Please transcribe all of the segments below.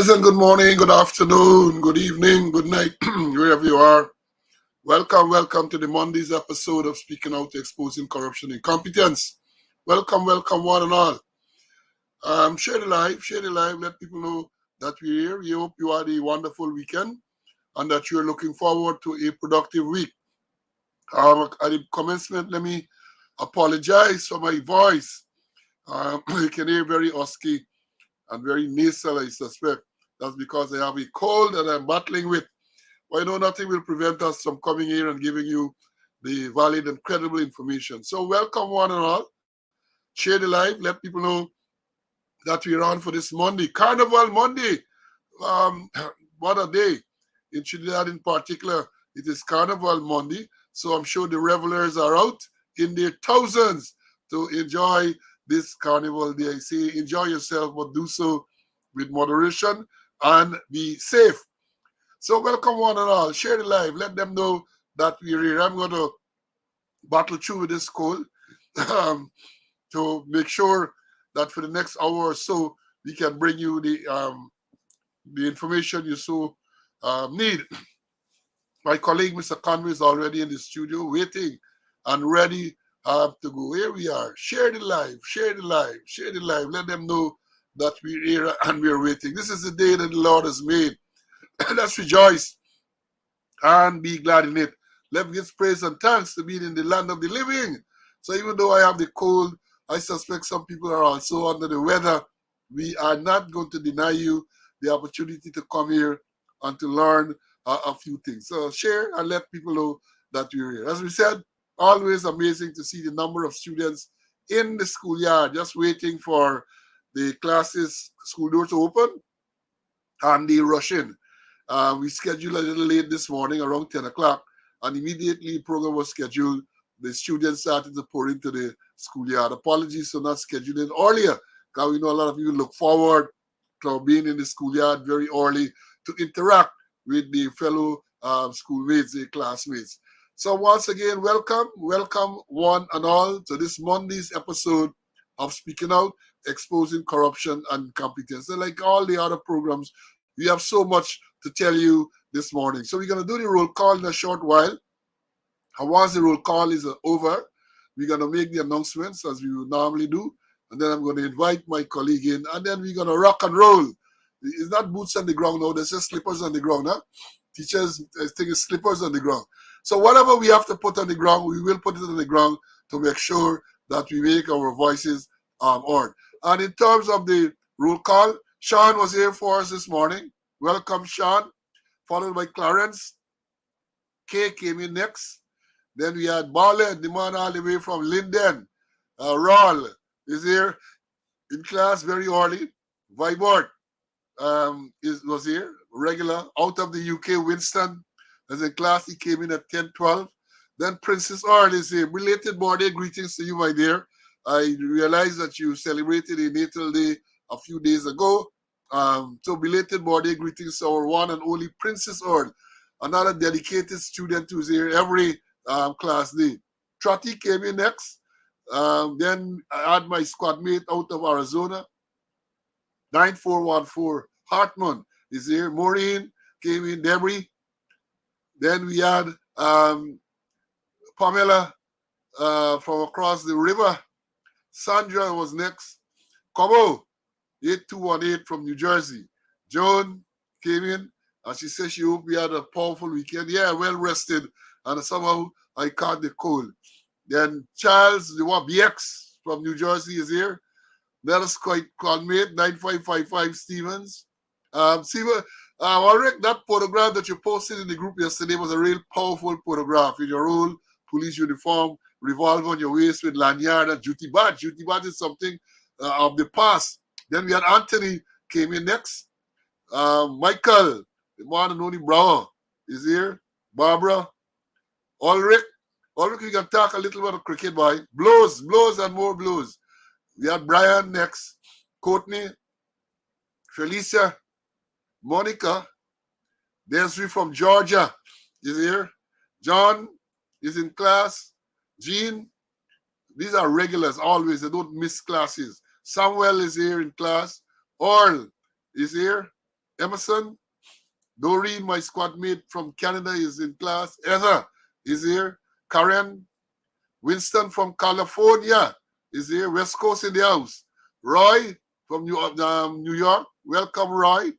Pleasant good morning, good afternoon, good evening, good night, wherever you are. Welcome to the Monday's episode of Speaking Out Exposing Corruption and Incompetence. Welcome one and all. Share the live, let people know that we're here. We hope you had a wonderful weekend and that you're looking forward to a productive week. At the commencement, let me apologize for my voice. You can hear very husky and very nasal, I suspect. That's because I have a cold that I'm battling with. But I know nothing will prevent us from coming here and giving you the valid and credible information. So welcome one and all. Share the live. Let people know that we're on for this Monday. Carnival Monday. Um, what a day. In Trinidad in particular, it is Carnival Monday. So I'm sure the revelers are out in their thousands to enjoy this Carnival Day. I say enjoy yourself, but do so with moderation and be safe. So welcome one and all. Share the live. Let them know that we're here. I'm going to battle through with this cold to make sure that for the next hour or so, we can bring you the information you so need. My colleague, Mr. Conway, is already in the studio waiting and ready to go. Here we are. Share the live. Let them know that we're here and we're waiting. This is the day that the Lord has made. Let's rejoice and be glad in it. Let's give praise and thanks to be in the land of the living. So even though I have the cold, I suspect some people are also under the weather. We are not going to deny you the opportunity to come here and to learn a few things. So share and let people know that we're here. As we said, always amazing to see the number of students in the schoolyard just waiting for the classes, school doors to open, and they rush in. We scheduled a little late this morning around 10 o'clock, and immediately the program was scheduled. The students started to pour into the schoolyard. Apologies for not scheduling earlier, because we know a lot of you look forward to being in the schoolyard very early to interact with the fellow schoolmates, the classmates. So once again, welcome one and all to this Monday's episode of Speaking Out, Exposing Corruption and Incompetence. And like all the other programs, we have so much to tell you this morning. So we're going to do the roll call in a short while. And once the roll call is over, we're going to make the announcements as we would normally do. And then I'm going to invite my colleague in. And then we're going to rock and roll. It's not boots on the ground now. There's just slippers on the ground. Huh? Teachers, I think it's slippers on the ground. So whatever we have to put on the ground, we will put it on the ground to make sure that we make our voices heard. And in terms of the roll call, Sean was here for us this morning. Welcome, Sean. Followed by Clarence. Kay came in next. Then we had Barlet, the man all the way from Linden. Rawl is here in class very early. Vibert was here, regular, out of the UK. Winston is in class. He came in at 10:12. Then Princess Earl is here. Belated birthday greetings to you, my dear. I realized that you celebrated a natal day a few days ago. So belated birthday greetings to our one and only Princess Earl, another dedicated student who's here every class day. Trotty came in next. Then I had my squad mate out of Arizona, 9414. Hartman is here. Maureen came in. Debris. Then we had Pamela from across the river. Sandra was next. Kobo, 8218 from New Jersey. Joan came in and she said she hoped we had a powerful weekend. Yeah, well rested. And somehow I caught the cold. Then Charles, the one BX from New Jersey is here. Let us quite mate 9555 Stevens. Steven, Ulrich, that photograph that you posted in the group yesterday was a real powerful photograph in your old police uniform, revolver on your waist with lanyard and duty badge. Duty badge is something of the past. Then we had Anthony came in next. Michael, the one and only Brower, is here. Barbara, Ulrich, we can talk a little bit of cricket, boy. Blows and more blows. We had Brian next. Courtney, Felicia, Monica, Desiree from Georgia is here. John is in class. Jean, these are regulars always. They don't miss classes. Samuel is here in class. Earl is here. Emerson, Doreen, my squad mate from Canada, is in class. Heather is here. Karen, Winston from California is here. West Coast in the house. Roy from New York. Welcome, Roy.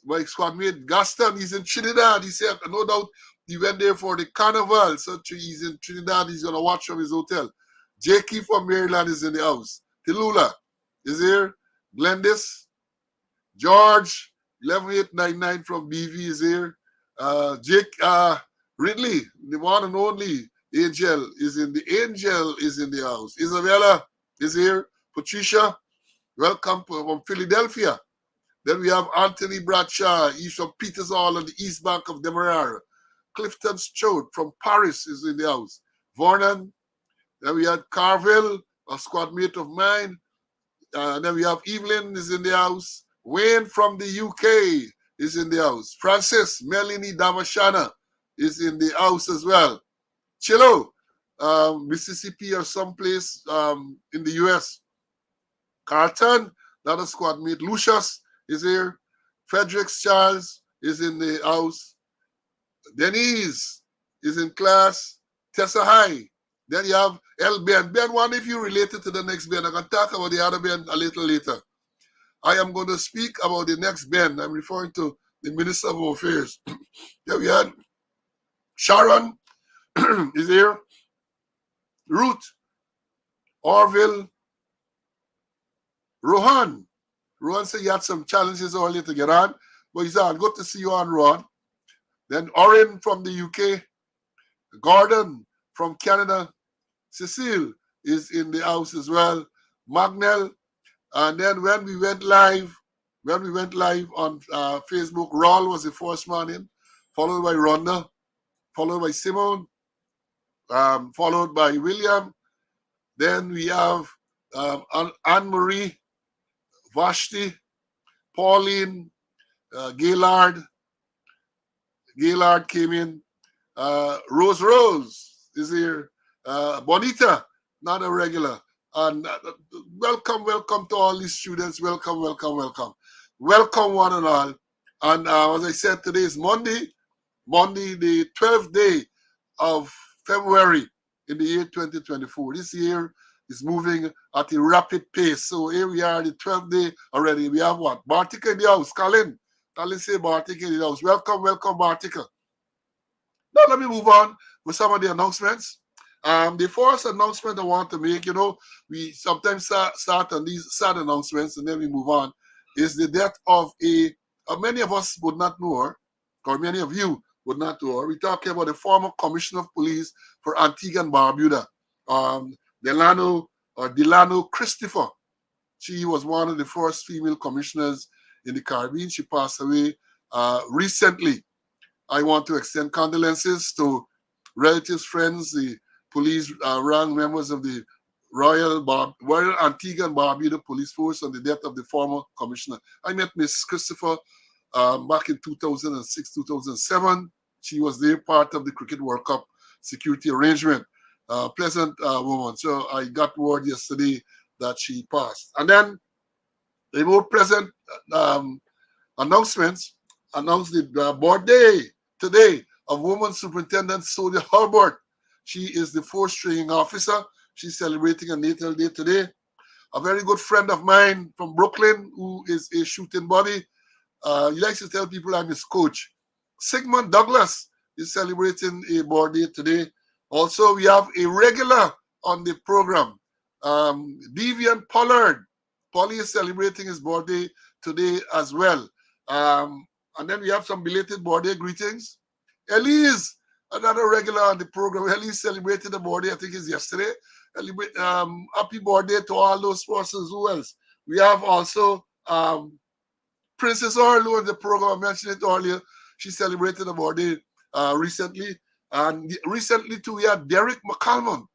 My squad mate Gaston, he's in Trinidad. He said, no doubt, he went there for the carnival. So he's in Trinidad. He's going to watch from his hotel. Jakey from Maryland is in the house. Tilula is here. Glendis. George, 11899 from BV is here. Ridley, the one and only Angel is in the house. Isabella is here. Patricia, welcome from Philadelphia. Then we have Anthony Bradshaw. He's from Peters Hall on the east bank of Demerara. Clifton Stroud from Paris is in the house. Vernon. Then we had Carville, a squad mate of mine. Then we have Evelyn is in the house. Wayne from the UK is in the house. Francis Melanie Damashana is in the house as well. Chilo, Mississippi or someplace in the US. Carlton, another squad mate. Lucius is here. Fredericks Charles is in the house. Denise is in class. Tessa High. Then you have El Ben. Ben, one if you related to the next Ben. I can talk about the other Ben a little later. I am going to speak about the next Ben. I'm referring to the Minister of Home Affairs. Then we had Sharon is here. Ruth, Orville, Rohan. Rohan said you had some challenges earlier to get on, but he's on. Good to see you on, Rohan. Then Oren from the UK. Gordon from Canada. Cecile is in the house as well. Magnell. And then when we went live on Facebook, Raul was the first man in, followed by Rhonda, followed by Simone, followed by William. Then we have Anne-Marie, Vashti, Pauline, Gaylord. Gaylord came in. Rose is here. Bonita, not a regular. And welcome to all these students. Welcome. Welcome one and all. And as I said, today is Monday, the 12th day of February in the year 2024. This year is moving at a rapid pace. So here we are, the 12th day already. We have what? Bartika in the house. Colin say Bartika in the house. Welcome, Bartika. Now let me move on with some of the announcements. The first announcement I want to make, we sometimes start on these sad announcements and then we move on, is the death of many of us would not know her, or many of you would not know her. We're talking about the former Commissioner of Police for Antigua and Barbuda, Delano Christopher. She was one of the first female commissioners in the Caribbean. She passed away recently. I want to extend condolences to relatives, friends, the police rank members of the Royal Antigua and Barbuda Police Force on the death of the former commissioner. I met Miss Christopher back in 2006, 2007. She was there part of the Cricket World Cup security arrangement. Pleasant woman. So I got word yesterday that she passed. And then the more pleasant announcements announced the birthday today of Woman Superintendent Sonia Hurlbert. She is the fourth training officer. She's celebrating a natal day today. A very good friend of mine from Brooklyn who is a shooting buddy. He likes to tell people I'm his coach. Sigmund Douglas is celebrating a birthday today. Also, we have a regular on the program, Devian Pollard. Polly is celebrating his birthday today as well. And then we have some belated birthday greetings. Elise, another regular on the program. Elise celebrated the birthday, I think it's yesterday. Happy birthday to all those persons. Who else? We have also Princess Orlu on the program. I mentioned it earlier. She celebrated a birthday recently. And recently, too, we had Derek McCalmon.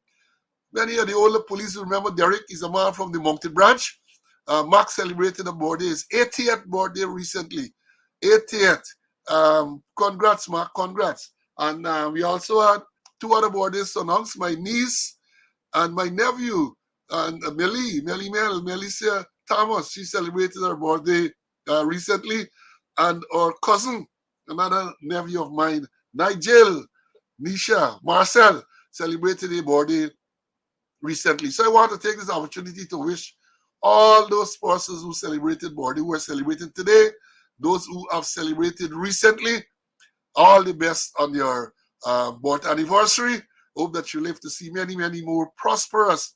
Many of the older police remember Derek. He's a man from the Mountain Branch. Mark celebrated a birthday. His 80th birthday recently. 80th. Congrats, Mark. Congrats. And we also had two other birthdays to announce. My niece and my nephew, and Melissa Thomas. She celebrated her birthday recently. and our cousin, another nephew of mine, Nigel, Nisha, Marcel, celebrated their birthday recently. So I want to take this opportunity to wish all those persons who celebrated birthday, who are celebrating today, those who have celebrated recently, all the best on your birth anniversary. Hope that you live to see many, many more prosperous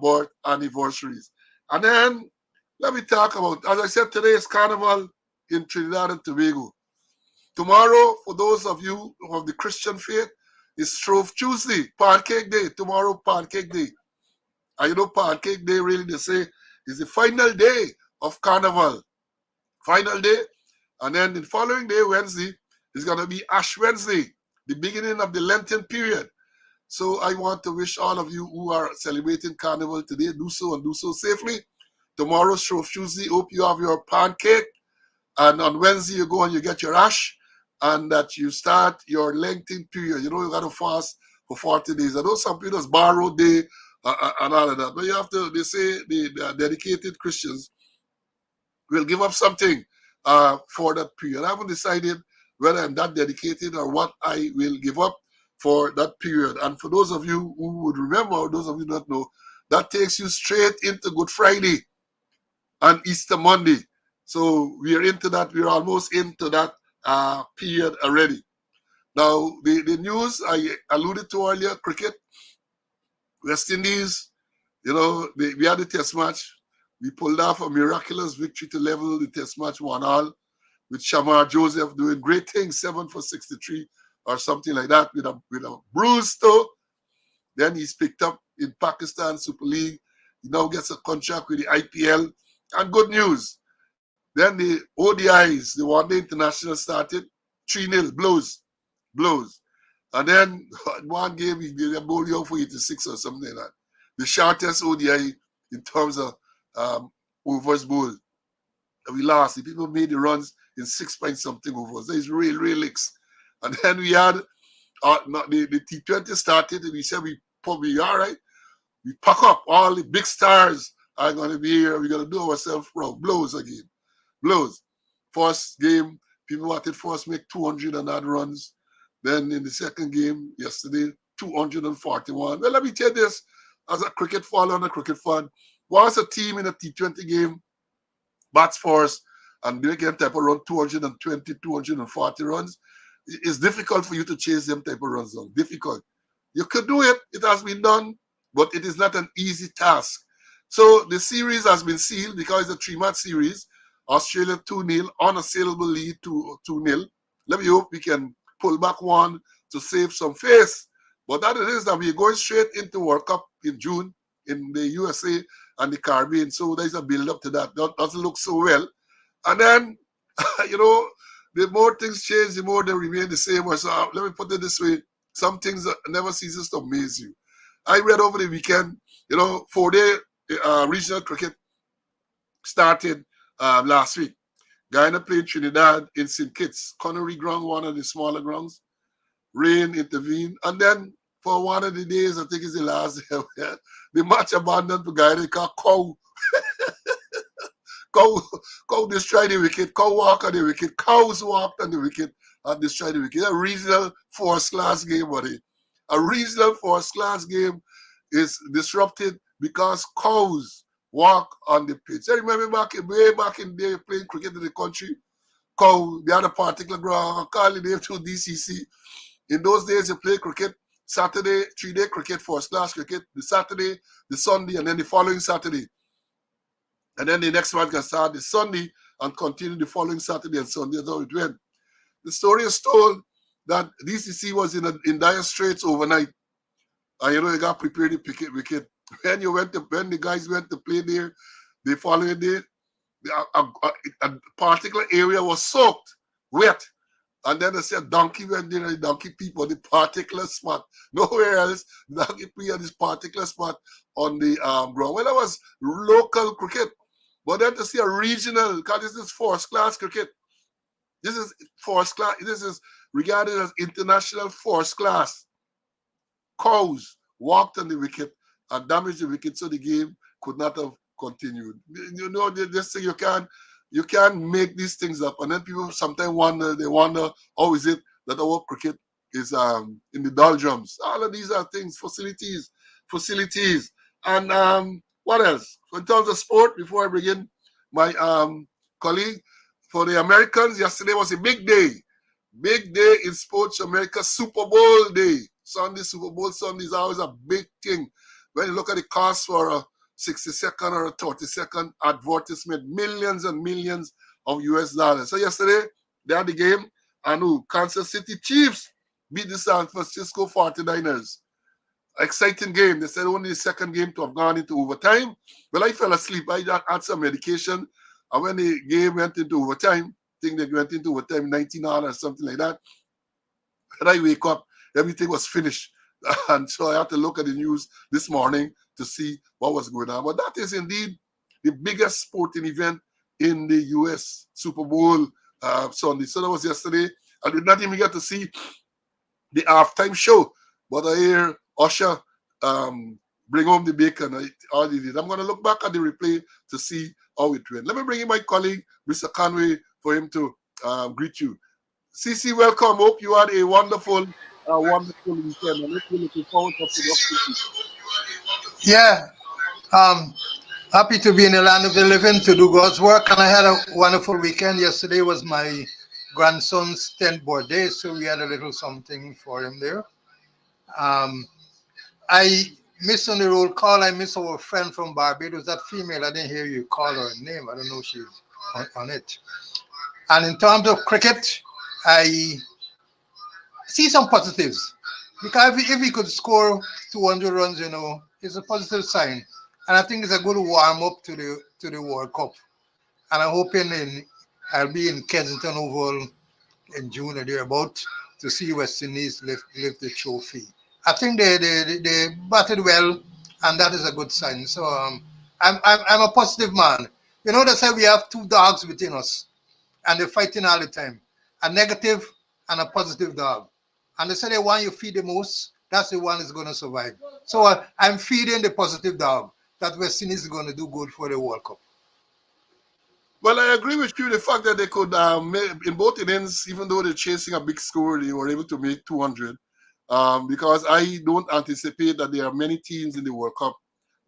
birth anniversaries. And then let me talk about, as I said, today is Carnival in Trinidad and Tobago. Tomorrow, for those of you of the Christian faith, is Shrove Tuesday, Pancake Day. Tomorrow, Pancake Day. And you know, Pancake Day, really, they say, is the final day of Carnival. Final day. And then the following day, Wednesday, is going to be Ash Wednesday, the beginning of the Lenten period. So I want to wish all of you who are celebrating Carnival today, do so and do so safely. Tomorrow, Shrove Tuesday, hope you have your pancake. And on Wednesday, you go and you get your ash, and that you start your Lenten period. You know, you got to fast for 40 days. I know some people just borrow day and all of that. But you have to, they say the dedicated Christians will give up something for that period. I haven't decided whether I'm that dedicated or what I will give up for that period. And for those of you who would remember, or those of you who don't know, that takes you straight into Good Friday and Easter Monday. So we are into that. We're almost into that period already. Now, the news I alluded to earlier, cricket, West Indies, you know, we had the test match. We pulled off a miraculous victory to level the test match 1-1 with Shamar Joseph doing great things, 7 for 63 or something like that with a bruised toe. Then he's picked up in Pakistan Super League. He now gets a contract with the IPL. And good news. Then the ODIs, the one day international started, 3-0, blows. And then one game, he did a bowl out for 86 or something like that. The shortest ODI in terms of overs bowled. We lost. The people made the runs in 6 point something overs. That is real licks. And then we had the T20 started, and we said we probably all right. We pack up. All the big stars are going to be here. We're going to do ourselves proud. Blows again. Blows. First game, people wanted first make 200 and odd runs. Then in the second game yesterday, 241. Well, let me tell you this, as a cricket follower and a cricket fan, once a team in a T20 game bats first and they get type of run 220, 240 runs, it's difficult for you to chase them type of runs on. Difficult. You could do it. It has been done, but it is not an easy task. So the series has been sealed because it's a 3-match series. Australia 2-0, unassailable lead 2-0. Let me hope we can pull back one to save some face. But that it is that we're going straight into World Cup in June in the USA and the Caribbean. So there's a build-up to that. That doesn't look so well. And then, you know, the more things change, the more they remain the same. So let me put it this way. Some things never ceases to amaze you. I read over the weekend, you know, 4-day regional cricket started last week. Guyana played Trinidad in St. Kitts. Connery ground, one of the smaller grounds. Rain intervened. And then for one of the days, I think it's the last day, the match abandoned to Guyana because cow destroyed the wicket. Cow walked on the wicket. Cows walked on the wicket and destroyed the wicket. A regional first-class game, buddy. A regional first-class game is disrupted because cows walk on the pitch. I remember way back in the day playing cricket in the country, cow, they had a particular ground, I call it to DCC. In those days, you play cricket, Saturday, 3-day cricket, first-class cricket, the Saturday, the Sunday, and then the following Saturday. And then the next one can start the Sunday and continue the following Saturday and Sunday. That's how it went. The story is told that DCC was in dire straits overnight. And you know, you got prepared to pick it wicket. When the guys went to play there, the following day, a particular area was soaked, wet. And then they said donkey went there and the donkey peeped on the particular spot. Nowhere else, the donkey peeped on this particular spot on the ground. Well, that was local cricket. But then to see a regional, because this is first-class cricket. This is first-class. This is regarded as international first-class. Cows walked on the wicket and damaged the wicket, so the game could not have continued. You know, this thing you You can't make these things up. And then people sometimes wonder, how is it that our cricket is in the doldrums? All of these are things, facilities. And what else? So in terms of sport, before I begin, my colleague, for the Americans, yesterday was a big day. Big day in sports America, Super Bowl day. Sunday, Super Bowl Sunday is always a big thing. When you look at the cost for a 60-second or a 30-second advertisement, millions and millions of US dollars. So yesterday, they had the game, and who? Kansas City Chiefs beat the San Francisco 49ers. Exciting game. They said only the second game to have gone into overtime. Well, I fell asleep. I had some medication. And when the game went into overtime, I think they went into overtime 19 hours or something like that. When I wake up, everything was finished. And so I had to look at the news this morning to see what was going on. But that is indeed the biggest sporting event in the U.S., Super Bowl Sunday. So that was yesterday. I did not even get to see the halftime show, but I hear Usher bring home the bacon. All he did. I'm going to look back at the replay to see how it went. Let me bring in my colleague, Mr. Conway, for him to greet you. CC, welcome. Hope you had a wonderful weekend. And we're looking forward to productive. Yeah, um, happy to be in the land of the living to do God's work. And I had a wonderful weekend. Yesterday was my grandson's 10th birthday, so we had a little something for him there. Um, I missed on the roll call. I missed our friend from Barbados, that female. I didn't hear you call her name. I don't know if she's on it. And in terms of cricket, I see some positives. Because if we could score 200 runs, it's a positive sign. And I think it's a good warm up to the World Cup. And I'm hoping I'll be in Kensington Oval in June or thereabout to see West Indies lift the trophy. I think they batted well, and that is a good sign. So I'm a positive man. They say we have two dogs within us, and they're fighting all the time, a negative and a positive dog. And they say the one you feed the most, that's the one that's going to survive. So I'm feeding the positive dog that West Indies is going to do good for the World Cup. Well, I agree with you. The fact that they could, in both innings, even though they're chasing a big score, they were able to make 200. Because I don't anticipate that there are many teams in the World Cup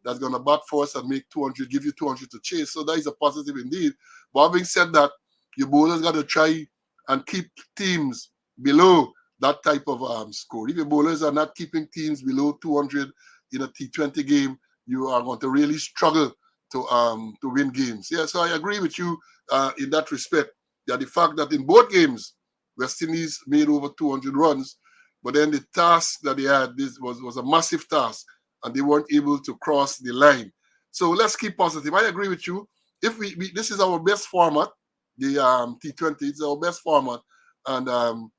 that's going to bat first and make 200, give you 200 to chase. So that is a positive indeed. But having said that, your bowlers got to try and keep teams below that type of score. If your bowlers are not keeping teams below 200 in a T20 game, you are going to really struggle to win games. Yeah, so I agree with you in that respect. That the fact that in both games, West Indies made over 200 runs, but then the task that they had this was a massive task, and they weren't able to cross the line. So let's keep positive. I agree with you. If we this is our best format, the T20 is our best format, and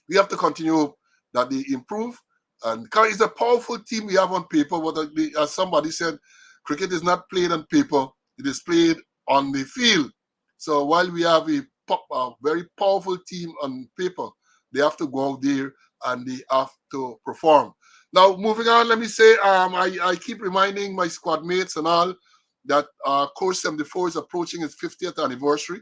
we have to continue that they improve. And it's a powerful team we have on paper, but as somebody said, cricket is not played on paper, it is played on the field. So while we have a very powerful team on paper, they have to go out there and they have to perform. Now, moving on, let me say, I keep reminding my squad mates and all that Coach 74 is approaching its 50th anniversary.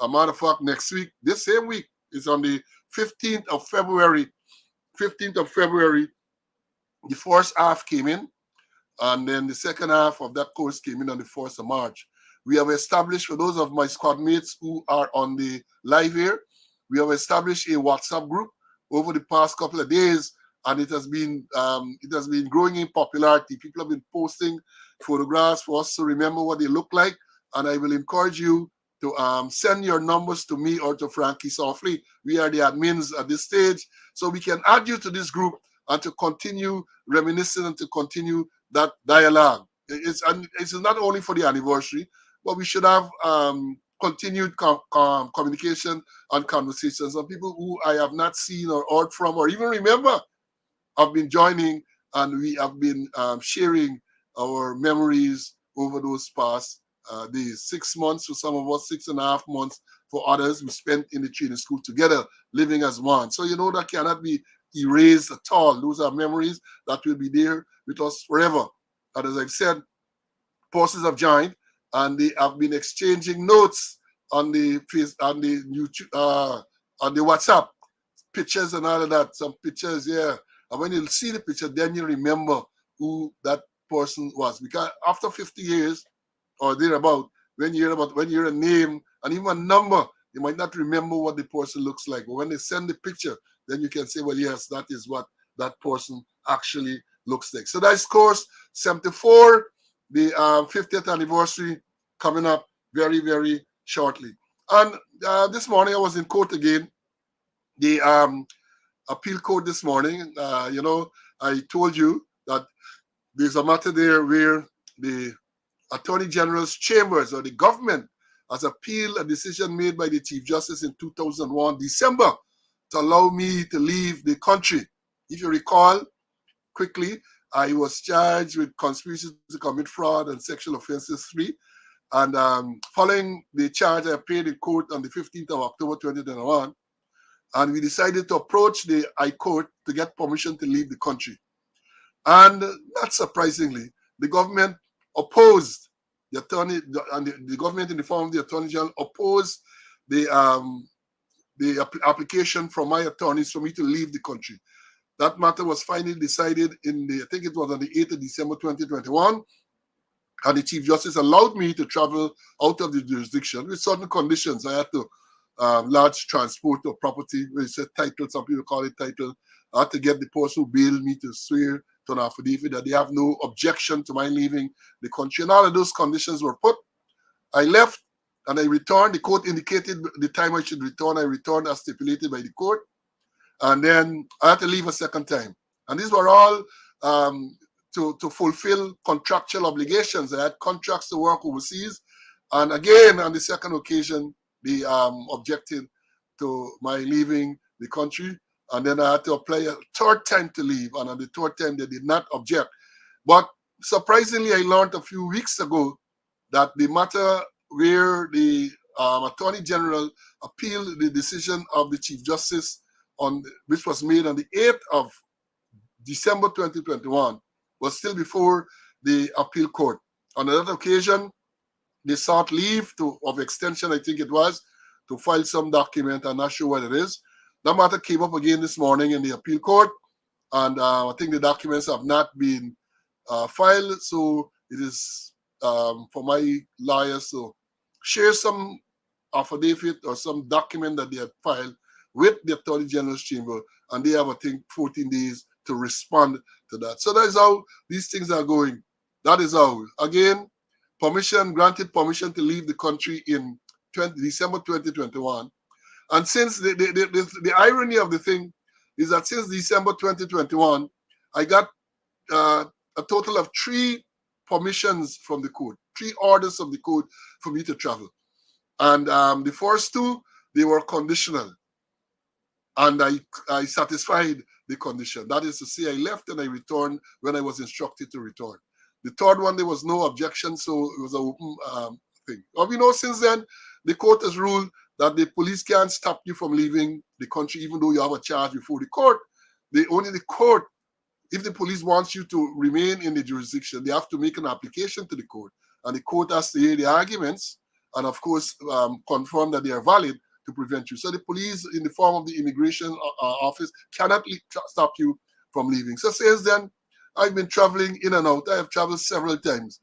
A matter of fact, next week, this same week, is on the 15th of February. 15th of February, the first half came in, and then the second half of that course came in on the 1st of March. We have established, for those of my squad mates who are on the live here, we have established a WhatsApp group over the past couple of days, and it has been growing in popularity. People have been posting photographs for us to remember what they look like, and I will encourage you to send your numbers to me or to Frankie Softly. We are the admins at this stage, so we can add you to this group and to continue reminiscing and to continue that dialogue. It's not only for the anniversary, but we should have continued communication and conversations. Some people who I have not seen or heard from or even remember have been joining, and we have been sharing our memories over those past days. 6 months for some of us, 6.5 months for others. We spent in the training school together, living as one. So that cannot be erased at all. Those are memories that will be there with us forever. And as I've said, forces have joined, and they have been exchanging notes on the face on the YouTube on the WhatsApp pictures and all of that. Some pictures, yeah. And when you see the picture, then you remember who that person was. Because after 50 years or thereabout, when you hear a name and even a number, you might not remember what the person looks like. But when they send the picture, then you can say, well, yes, that is what that person actually looks like. So that's course 74, the 50th anniversary coming up very, very shortly. And this morning I was in court again. The appeal court this morning. I told you that there's a matter there where the Attorney General's chambers or the government has appealed a decision made by the Chief Justice in 2001, December, to allow me to leave the country. If you recall, quickly, I was charged with conspiracy to commit fraud and sexual offenses 3. And following the charge, I appeared in court on the 15th of October 2021. And we decided to approach the High Court to get permission to leave the country. And not surprisingly, the government opposed the government in the form of the Attorney General opposed the application from my attorneys for me to leave the country. That matter was finally decided I think it was on the 8th of December 2021, and the Chief Justice allowed me to travel out of the jurisdiction with certain conditions. I had to large transport of property, we said title, some people call it title. I had to get the person who bailed me to swear to an affidavit that they have no objection to my leaving the country. And all of those conditions were put. I left and I returned. The court indicated the time I should return. I returned as stipulated by the court. And then I had to leave a second time. And these were all to fulfill contractual obligations. I had contracts to work overseas. And again, on the second occasion, they objected to my leaving the country. And then I had to apply a third time to leave. And on the third time, they did not object. But surprisingly, I learned a few weeks ago that the matter where the Attorney General appealed the decision of the Chief Justice, which was made on the 8th of December 2021, was still before the appeal court. On another occasion, they sought leave of extension, I think it was, to file some document. I'm not sure what it is. That matter came up again this morning in the appeal court, and I think the documents have not been filed, so it is for my lawyers to share some affidavit or some document that they have filed with the Attorney General's chamber, and they have, I think, 14 days to respond to that. So that is how these things are going. That is how. Again, granted permission to leave the country in December 2021. And since the irony of the thing is that since December 2021, I got a total of 3 permissions from the court, 3 orders of the court for me to travel. And the first 2, they were conditional. And I satisfied the condition. That is to say, I left and I returned when I was instructed to return. The third one, there was no objection, so it was an open thing. But we know since then, the court has ruled that the police can't stop you from leaving the country, even though you have a charge before the court. Only the court, if the police wants you to remain in the jurisdiction, they have to make an application to the court. And the court has to hear the arguments and, of course, confirm that they are valid to prevent you. So the police, in the form of the immigration office, cannot stop you from leaving. So since then, I've been traveling in and out. I have traveled several times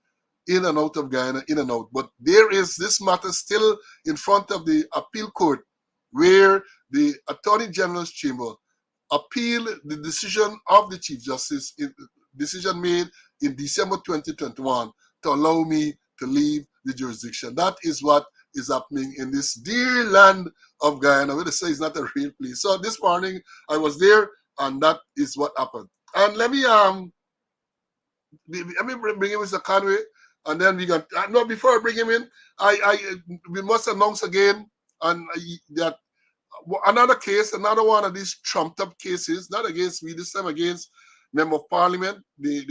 in and out of Guyana, in and out. But there is this matter still in front of the appeal court where the Attorney General's chamber appealed the decision of the Chief Justice, decision made in December 2021 to allow me to leave the jurisdiction. That is what is happening in this dear land of Guyana, where they say it's not a real place. So this morning I was there, and that is what happened. And let me bring in Mr. Conway, and then we got no. Before I bring him in, we must announce again that another case, another one of these trumped up cases, not against me this time, against Member of Parliament, the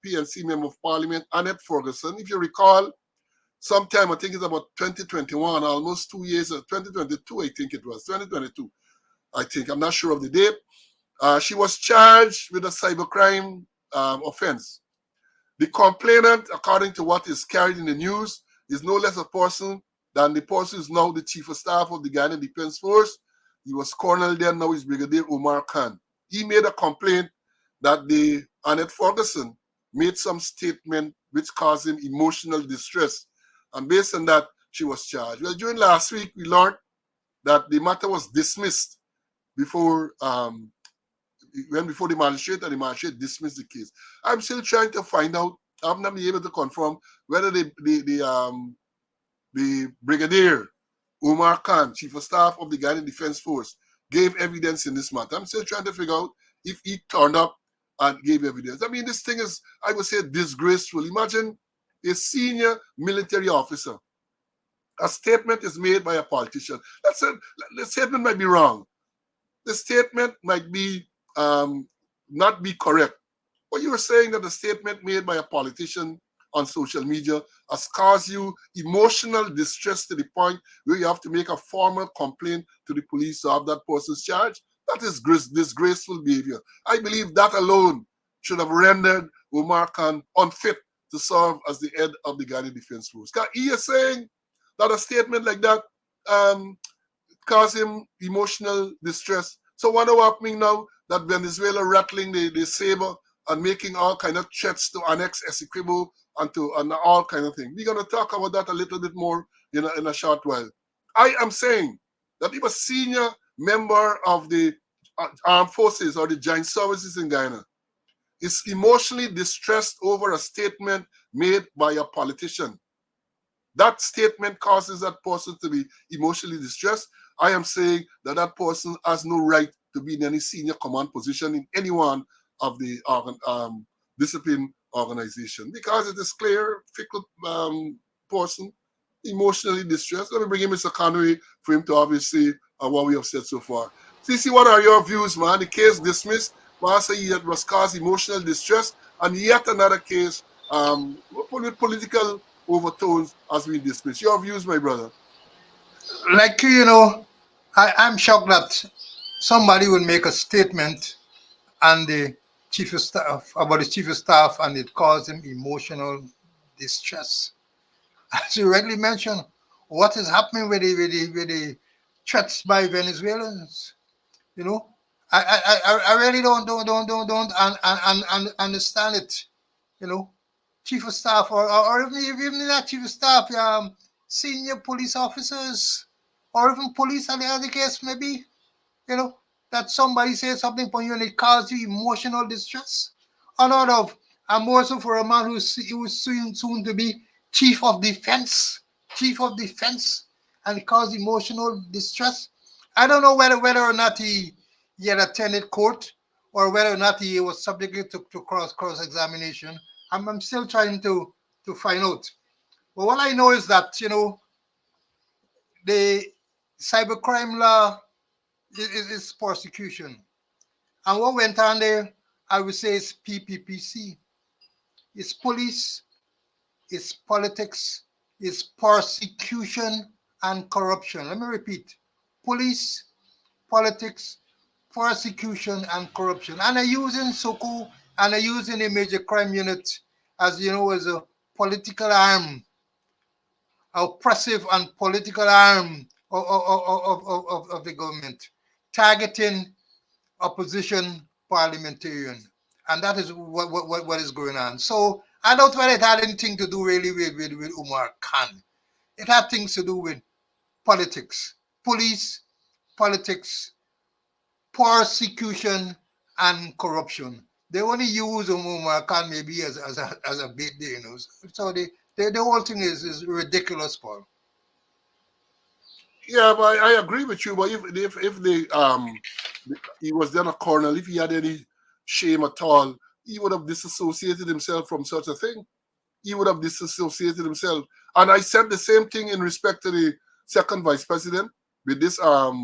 PNC Member of Parliament, Annette Ferguson. If you recall, sometime I think it's about 2021, almost 2 years, 2022, I think it was 2022. I think I'm not sure of the date. She was charged with a cybercrime offense. The complainant, according to what is carried in the news, is no less a person Then the person is now the chief of staff of the Ghana Defense Force. He was colonel then, now he's Brigadier Omar Khan. He made a complaint that the Annette Ferguson made some statement which caused him emotional distress. And based on that, she was charged. Well, during last week, we learned that the matter was dismissed before before the magistrate, and the magistrate dismissed the case. I'm still trying to find out. I've not been able to confirm whether the Brigadier Omar Khan, Chief of Staff of the Ghana Defense Force, gave evidence in this matter. I'm still trying to figure out if he turned up and gave evidence. I mean, this thing is, I would say, disgraceful. Imagine a senior military officer. A statement is made by a politician. Let's say the statement might be wrong. The statement might be not be correct. But you were saying that the statement made by a politician on social media has caused you emotional distress to the point where you have to make a formal complaint to the police to have that person's charged. That is disgraceful behavior. I believe that alone should have rendered Omar Khan unfit to serve as the head of the Ghana Defense Force. He is saying that a statement like that caused him emotional distress. So what happening now that Venezuela rattling the saber and making all kind of threats to annex Essequibo and all kind of things. We're going to talk about that a little bit more in a short while. I am saying that if a senior member of the armed forces or the joint services in Ghana is emotionally distressed over a statement made by a politician, that statement causes that person to be emotionally distressed. I am saying that that person has no right to be in any senior command position in any one of the discipline organization, because it is clear, fickle person, emotionally distressed. Let me bring in Mr. Conway for him to obviously what we have said so far. CC, what are your views, man? The case dismissed, Master that was caused emotional distress, and yet another case with political overtones has been dismissed. Your views, my brother? Like, I'm shocked that somebody would make a statement and the chief of staff about the chief of staff and it caused him emotional distress. As you rightly mentioned, what is happening with the threats by Venezuelans? You know, I really don't understand it. You know, chief of staff or even not chief of staff, senior police officers or even police, and the other case maybe, you know, that somebody says something for you and it causes you emotional distress. A lot of, I'm also for a man who's soon to be chief of defense, and it caused emotional distress. I don't know whether or not he had attended court or whether or not he was subjected to cross examination. I'm still trying to find out. But what I know is that, the cybercrime law is prosecution. And what went on there, I would say, is PPPC. It's police, it's politics, it's persecution and corruption. Let me repeat: police, politics, persecution and corruption. And they're using Soko and they're using a major crime unit as as a political arm, oppressive and political arm of the government, targeting opposition parliamentarian. And that is what is going on. So I don't know whether it had anything to do really with Umar Khan. It had things to do with politics, police, politics, persecution, and corruption. They only use Umar Khan maybe as a bait there, So the whole thing is ridiculous, Paul. Yeah, but I agree with you. But if he was then a colonel, if he had any shame at all, he would have disassociated himself from such a thing. He would have disassociated himself. And I said the same thing in respect to the second vice president with this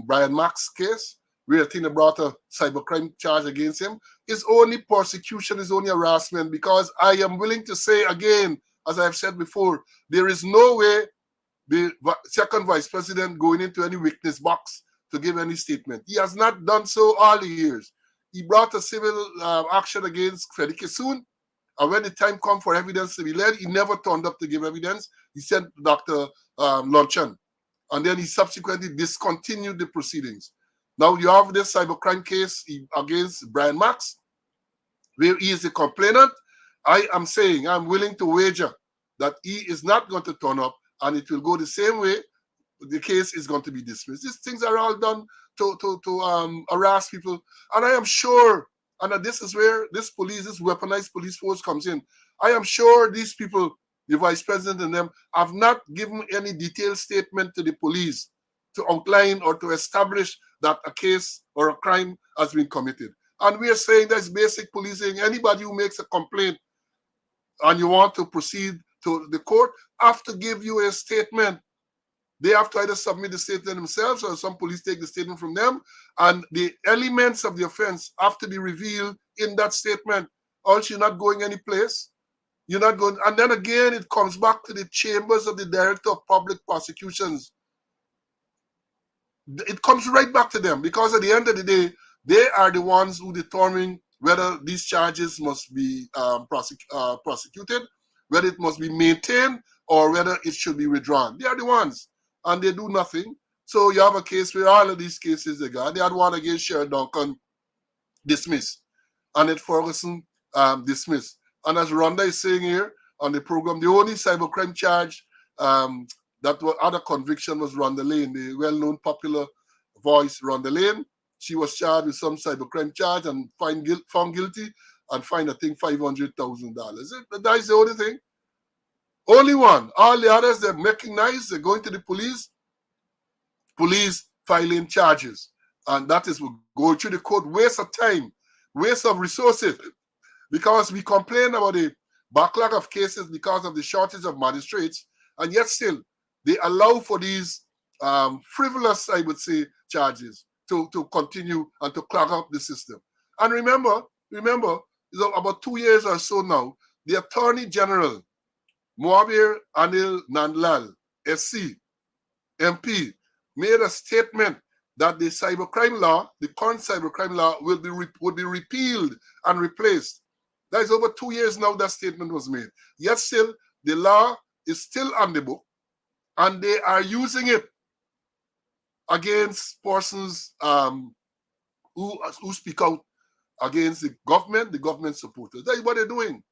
Brian Max case, where I think they brought a cybercrime charge against him. It's only persecution, it's only harassment, because I am willing to say again, as I've said before, there is no way the second vice president going into any witness box to give any statement. He has not done so all the years. He brought a civil action against Freddie Kissoon, And when the time come for evidence to be led, he never turned up to give evidence. He sent Dr. Luncheon. And then he subsequently discontinued the proceedings. Now you have this cybercrime case against Brian Max, where he is the complainant. I am saying I'm willing to wager that he is not going to turn up, and it will go the same way. The case is going to be dismissed. These things are all done to harass people. And I am sure, and this is where this weaponized police force comes in. I am sure these people, the vice president and them, have not given any detailed statement to the police to outline or to establish that a case or a crime has been committed. And we are saying that's basic policing. Anybody who makes a complaint and you want to proceed to the court have to give you a statement. They have to either submit the statement themselves or some police take the statement from them. And the elements of the offense have to be revealed in that statement. Or else you're not going any place. You're not going. And then again, it comes back to the chambers of the Director of Public Prosecutions. It comes right back to them, because at the end of the day, they are the ones who determine whether these charges must be prosecuted, whether it must be maintained, or whether it should be withdrawn. They are the ones, and they do nothing. So you have a case where all of these cases they got. They had one against Sherry Duncan, dismissed, and at Ferguson, dismissed. And as Rhonda is saying here on the program, the only cybercrime charge that was other conviction was Rhonda Lane, the well-known popular voice Rhonda Lane. She was charged with some cybercrime charge and found guilty and fined, I think, $500,000. That is the only thing. Only one. All the others, they're making nice. They're going to the police filing charges. And that is going through the court, waste of time, waste of resources. Because we complain about the backlog of cases because of the shortage of magistrates, and yet still they allow for these frivolous, I would say, charges to continue and to clog up the system. And remember, about 2 years or so now, the Attorney General, Moabir Anil Nandlal, SC, MP, made a statement that the cybercrime law, the current cybercrime law, would be repealed and replaced. That is over 2 years now that statement was made. Yet still, the law is still on the book, and they are using it against persons who speak out against the government supporters. That is what they're doing.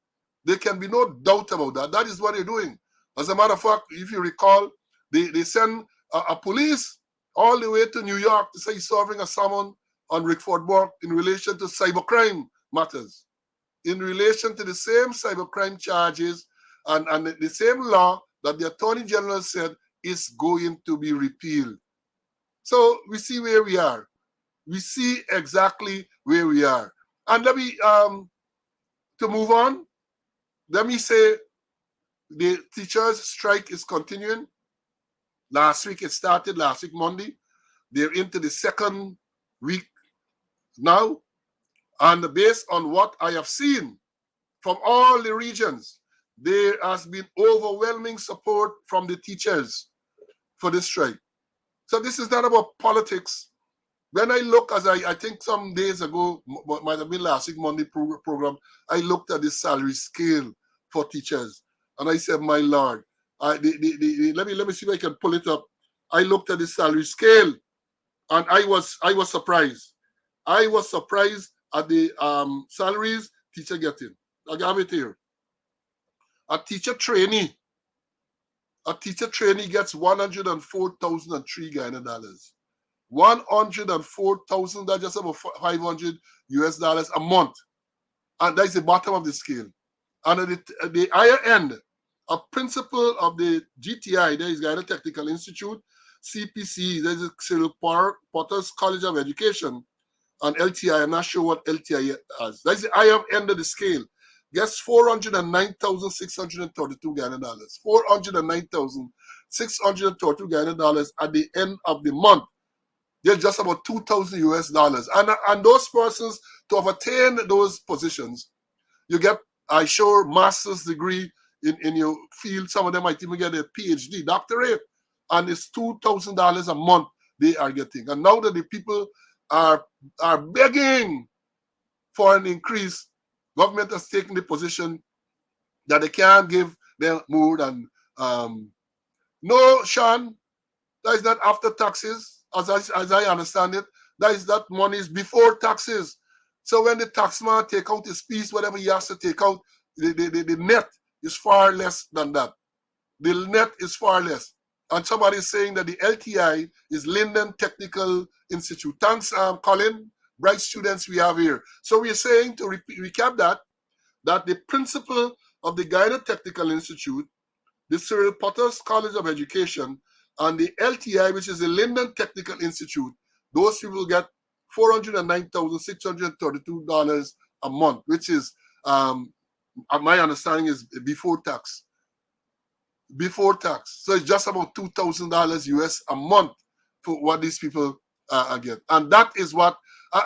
There can be no doubt about that. That is what they're doing. As a matter of fact, if you recall, they send a police all the way to New York to say serving a summons on Rickford Burke in relation to cybercrime matters, in relation to the same cybercrime charges and the same law that the Attorney General said is going to be repealed. So we see where we are. We see exactly where we are. And let me, to move on, let me say the teachers' strike is continuing. Last week it started, last week Monday. They're into the second week now. And based on what I have seen from all the regions, there has been overwhelming support from the teachers for this strike. So this is not about politics. When I look, as I think some days ago, might have been last week Monday program, I looked at the salary scale for teachers, and I said, "My Lord, let me see if I can pull it up." I looked at the salary scale, and I was surprised. I was surprised at the salaries teacher getting. I have it here. A teacher trainee gets $104,003 Ghana dollars. 104,000, that's just about $500 a month. And that's the bottom of the scale. And at the higher end, a principal of the GTI, there is Ghana Technical Institute, CPC, there's a Cyril Potter's College of Education, and LTI, I'm not sure what LTI has. That's the higher end of the scale. Gets $409,632 Ghana dollars. $409,632 Ghana dollars at the end of the month. They're just about $2,000. And those persons, to have attained those positions, you get, I sure, master's degree in your field. Some of them might even get a PhD, doctorate. And it's $2,000 a month they are getting. And now that the people are begging for an increase, government has taken the position that they can't give them more than no, Sean, that is not after taxes, as I understand it. That money is before taxes. So when the taxman take out his piece, whatever he has to take out, the net is far less than that. The net is far less. And somebody is saying that the LTI is Linden Technical Institute. Thanks, Colin. Bright students we have here. So we're saying, to recap that the principal of the Guyana Technical Institute, the Cyril Potter's College of Education, and the LTI, which is the Linden Technical Institute, those people get $409,632 a month, which is, my understanding is before tax. Before tax. So it's just about $2,000 US a month for what these people get. And that is what,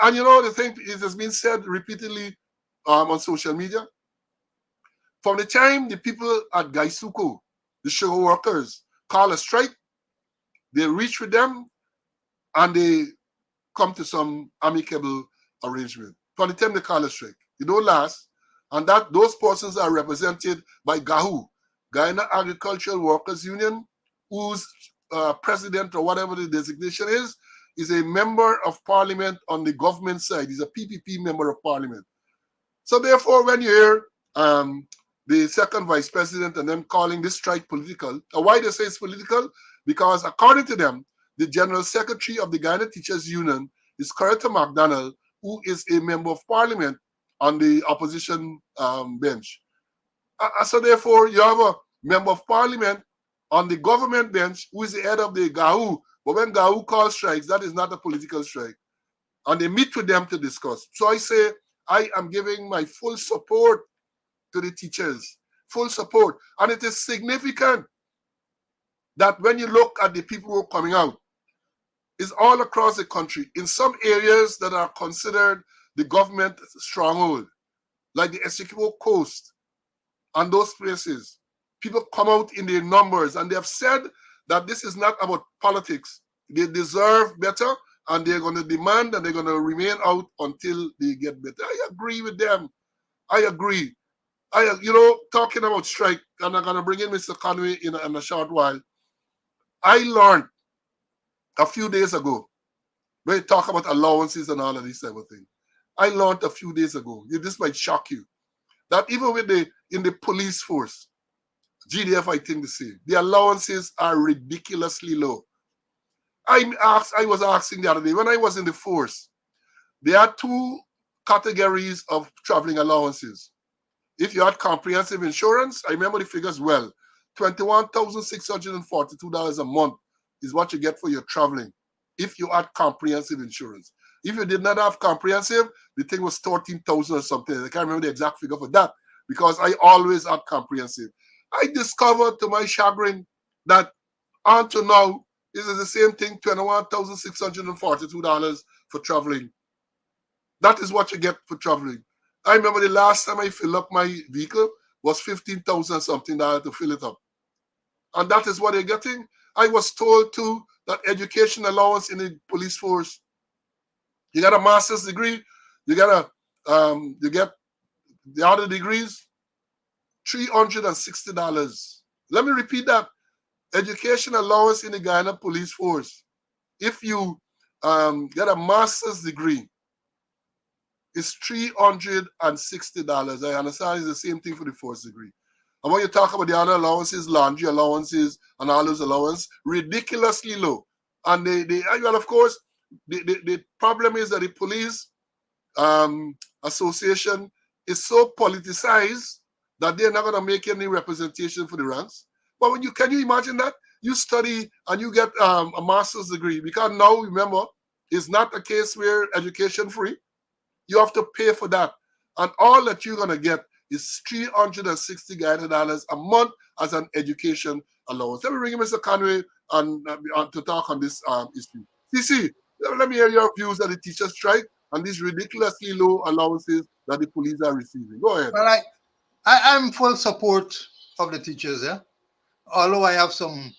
and you know, the thing, it has been said repeatedly on social media. From the time the people at Gaisuko, the sugar workers, call a strike, they reach with them and they come to some amicable arrangement. From the time they call a strike, it don't last. And that those persons are represented by GAHU, Guyana Agricultural Workers Union, whose president or whatever the designation is a member of parliament on the government side. He's a PPP member of parliament. So therefore, when you hear the second vice president and them calling this strike political, why they say it's political? Because according to them, the general secretary of the Guyana Teachers Union is Coretta MacDonald, who is a member of parliament on the opposition bench. So therefore, you have a member of parliament on the government bench who is the head of the GAHU. But when GAHU calls strikes, that is not a political strike. And they meet with them to discuss. So I say, I am giving my full support to the teachers, full support. And it is significant that when you look at the people who are coming out, it's all across the country. In some areas that are considered the government stronghold, like the Essequibo Coast and those places, people come out in their numbers and they have said that this is not about politics. They deserve better and they're going to demand and they're going to remain out until they get better. I agree with them. I agree. Talking about strike, and I'm going to bring in Mr. Conway in a short while. I learned a few days ago, when you talk about allowances and all of these type of things, I learned a few days ago, this might shock you, that even in the police force, GDF, I think the same, the allowances are ridiculously low. I was asking the other day, when I was in the force, there are two categories of traveling allowances. If you had comprehensive insurance, I remember the figures well, $21,642 a month is what you get for your traveling if you had comprehensive insurance. If you did not have comprehensive, the thing was 13,000 or something. I can't remember the exact figure for that because I always had comprehensive. I discovered to my chagrin that until now, this is the same thing, $21,642 for traveling. That is what you get for traveling. I remember the last time I filled up my vehicle was $15,000 something to fill it up. And that is what they're getting. I was told too that education allowance in the police force, you got a master's degree, you get the other degrees, $360. Let me repeat that. Education allowance in the Guyana police force. If you get a master's degree, it's $360. I understand it's the same thing for the first degree. And when you talk about the other allowances, laundry allowances, and all those allowances, ridiculously low. And well, of course, the problem is that the police association is so politicized that they're not going to make any representation for the ranks. But can you imagine that? You study and you get a master's degree, because now, remember, it's not a case where education free. You have to pay for that. And all that you're going to get is $360 a month as an education allowance. Let me bring in Mr. Conway to talk on this issue. CC, let me hear your views on the teacher strike and these ridiculously low allowances that the police are receiving. Go ahead. Well, I'm full support of the teachers, yeah. Although I have some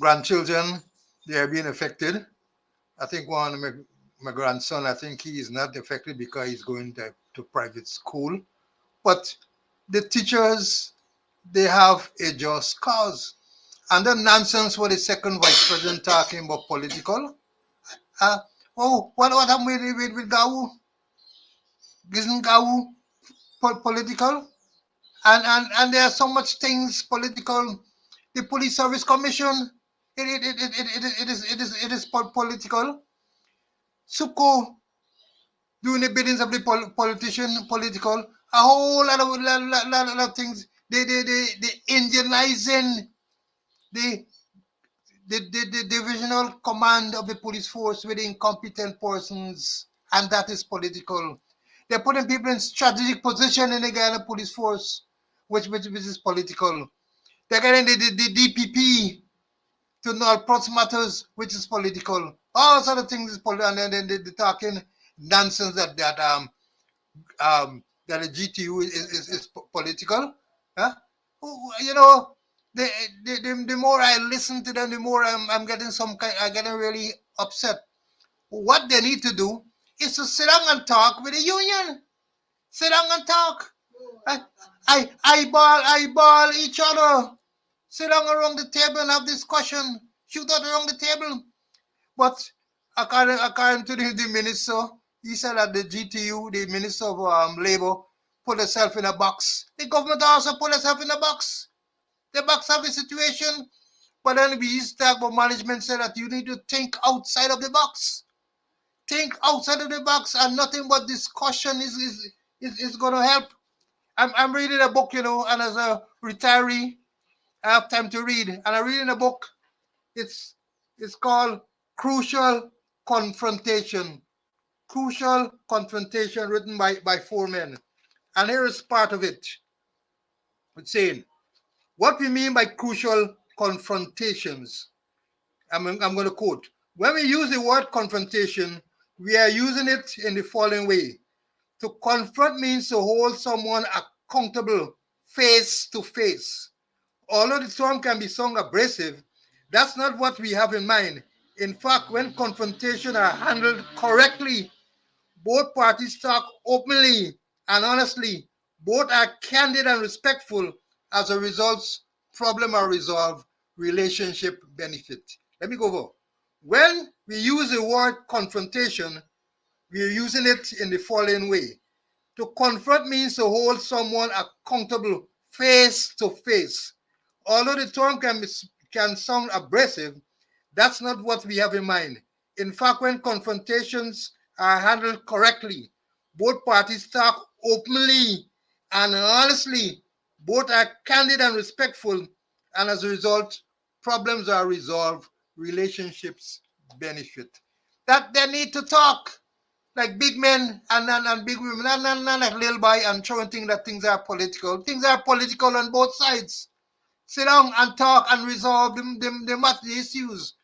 grandchildren, they are being affected. I think one of my grandson, I think he is not affected because he's going to private school. But the teachers they have a just cause. And the nonsense with the second vice president talking about political. Uh, what happened with Gau? Isn't Gau political? And there are so much things political. The police service commission, it is political. Suko doing the biddings of the political. A whole lot of things. They Indianizing the the divisional command of the police force with incompetent persons, and that is political. They're putting people in strategic position in the Ghana police force, which is political. They're getting the DPP to know approach matters, which is political. All sort of things is political, and then they're talking nonsense that the GTU is political. Huh? You know, the more I listen to them, the more I'm getting I'm getting really upset. What they need to do is to sit down and talk with the union. Sit down and talk. Eyeball each other. Sit down around the table and have discussion. Shoot out around the table. But according to the minister, he said that the GTU, the Minister of Labor, put herself in a box. The government also put herself in a box. The box of the situation. But then we used to talk about management said that you need to think outside of the box. Think outside of the box, and nothing but discussion is going to help. I'm reading a book, and as a retiree, I have time to read. And I'm reading a book. It's called Crucial Confrontation. Crucial Confrontation, written by four men. And here is part of it. It's saying, what we mean by crucial confrontations. I'm going to quote. When we use the word confrontation, we are using it in the following way. To confront means to hold someone accountable face to face. Although the term can be sound abrasive, that's not what we have in mind. In fact, when confrontation are handled correctly, both parties talk openly and honestly. Both are candid and respectful. As a result, problem are resolved, relationship benefit. Let me go over. When we use the word confrontation, we are using it in the following way. To confront means to hold someone accountable face to face. Although the term can sound abrasive, that's not what we have in mind. In fact, when confrontations are handled correctly, both parties talk openly and honestly, both are candid and respectful, and as a result, problems are resolved, relationships benefit. That they need to talk like big men and big women, not like little boy and throwing things that things are political. Things are political on both sides. Sit down and talk and resolve the issues.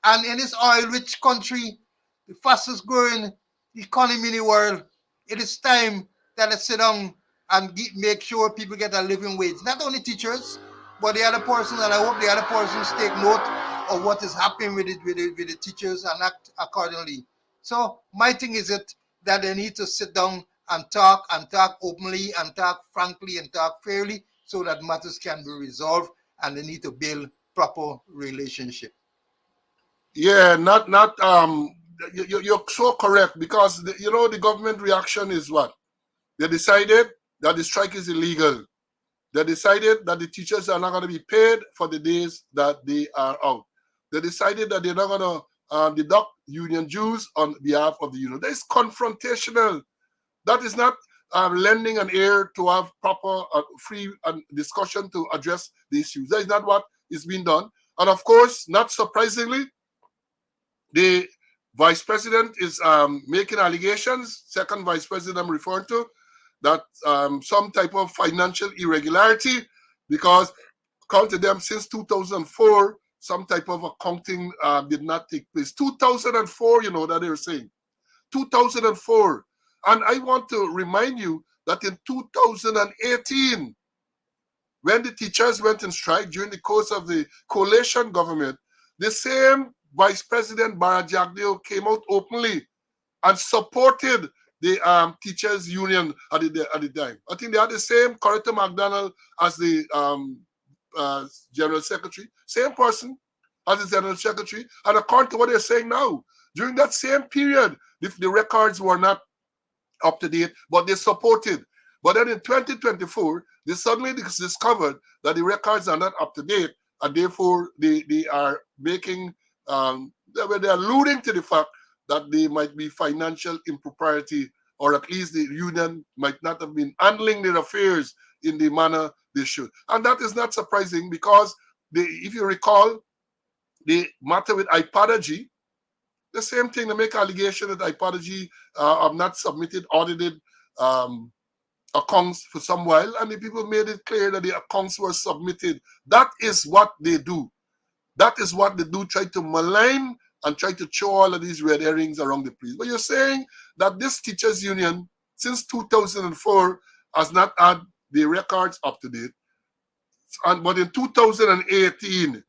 And in this oil-rich country, the fastest growing economy in the world, it is time that let's sit down and make sure people get a living wage. Not only teachers, but the other person, and I hope the other persons take note of what is happening with the teachers and act accordingly. So my thing is that they need to sit down and talk openly and talk frankly and talk fairly so that matters can be resolved, and they need to build proper relationship. Yeah, you're so correct, because the government reaction is what? They decided that the strike is illegal. They decided that the teachers are not going to be paid for the days that they are out. They decided that they're not going to deduct union dues on behalf of the union. That is confrontational. That is not lending an ear to have proper, free discussion to address the issues. That is not what is being done. And of course, not surprisingly, the vice president is making allegations. Second vice president I'm referring to, that some type of financial irregularity, because according to them, since 2004, some type of accounting did not take place. 2004, that they're saying. 2004. And I want to remind you that in 2018, when the teachers went on strike during the course of the coalition government, the same Vice President Barajagdeo came out openly and supported the teachers union at the time. I think they had the same Coretta McDonald as the general secretary, same person as the general secretary. And according to what they're saying now, during that same period, the records were not up to date, but they supported. But then in 2024, they suddenly discovered that the records are not up to date, and therefore they are making they're alluding to the fact that there might be financial impropriety, or at least the union might not have been handling their affairs in the manner they should. And that is not surprising because if you recall the matter with Ipadagy, the same thing. They make allegation that Ipadagy have not submitted audited accounts for some while, and the people made it clear that the accounts were submitted. That is what they do. That is what they do, try to malign and try to throw all of these red herrings around the place. But you're saying that this teachers union, since 2004, has not had the records up to date. But in 2018,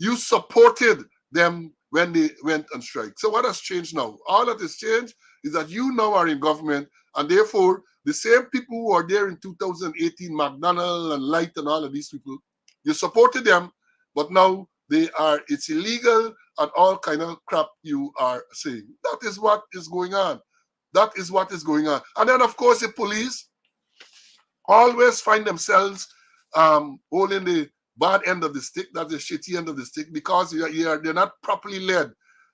you supported them when they went on strike. So what has changed now? All that has changed is that you now are in government, and therefore the same people who are there in 2018, McDonald and Light and all of these people, you supported them, but now it's illegal and all kind of crap you are saying. That is what is going on. That is what is going on. And then of course the police always find themselves holding the bad end of the stick, that's the shitty end of the stick, because they're not properly led.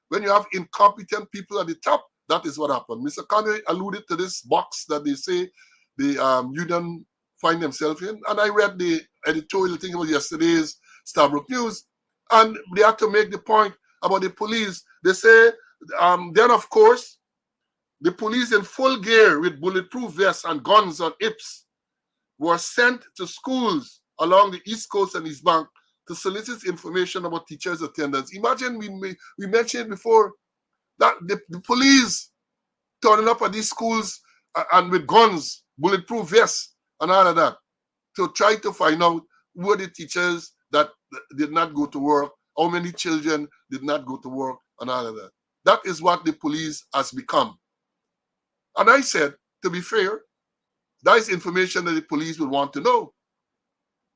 When you have incompetent people at the top, that is what happened. Mr. Conway alluded to this box that they say the union find themselves in, and I read the editorial, I think it was yesterday's Starbrook News, and they had to make the point about the police. They say, then of course, the police in full gear with bulletproof vests and guns on hips were sent to schools along the East Coast and East Bank to solicit information about teachers' attendance. Imagine, we mentioned before that the police turning up at these schools and with guns, bulletproof vests, and all of that to try to find out who are the teachers that did not go to work, how many children did not go to work, and all of that. That is what the police has become. And I said, to be fair, that is information that the police would want to know.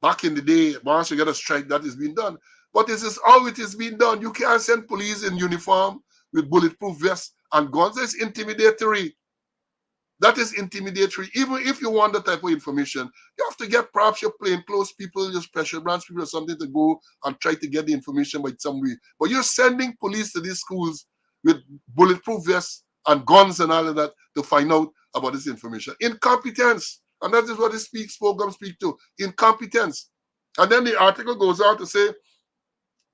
Back in the day, once you get a strike, that is being done. But this is how it is being done. You can't send police in uniform with bulletproof vests and guns. That's intimidatory. That is intimidatory. Even if you want that type of information, you have to get perhaps your plainclothes people, your special branch people or something to go and try to get the information by some way. But you're sending police to these schools with bulletproof vests and guns and all of that to find out about this information. Incompetence. And that is what this program speaks to. Incompetence. And then the article goes on to say,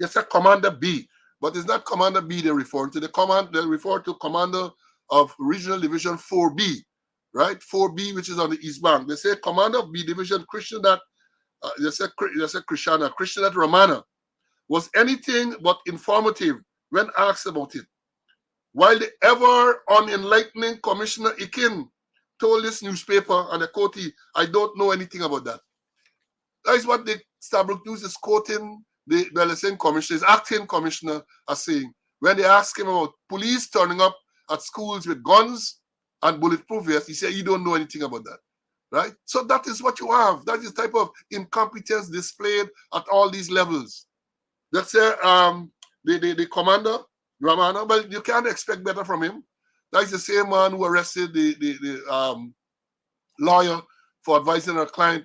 it's a Commander B. But it's not Commander B they refer to. They refer to Commander of Regional Division 4B. Right? 4B, which is on the East Bank. They say Commander of B Division, Christianat Romana, was anything but informative when asked about it. While the ever unenlightening Commissioner Ikin told this newspaper, and I quote, I don't know anything about that. That is what the Starbrook News is quoting the same commissioner, his acting commissioner, as saying. When they ask him about police turning up at schools with guns and bulletproof vests, he said, you don't know anything about that. Right? So that is what you have. That is the type of incompetence displayed at all these levels. That's the commander, Ramana, but you can't expect better from him. That is the same man who arrested the lawyer for advising our client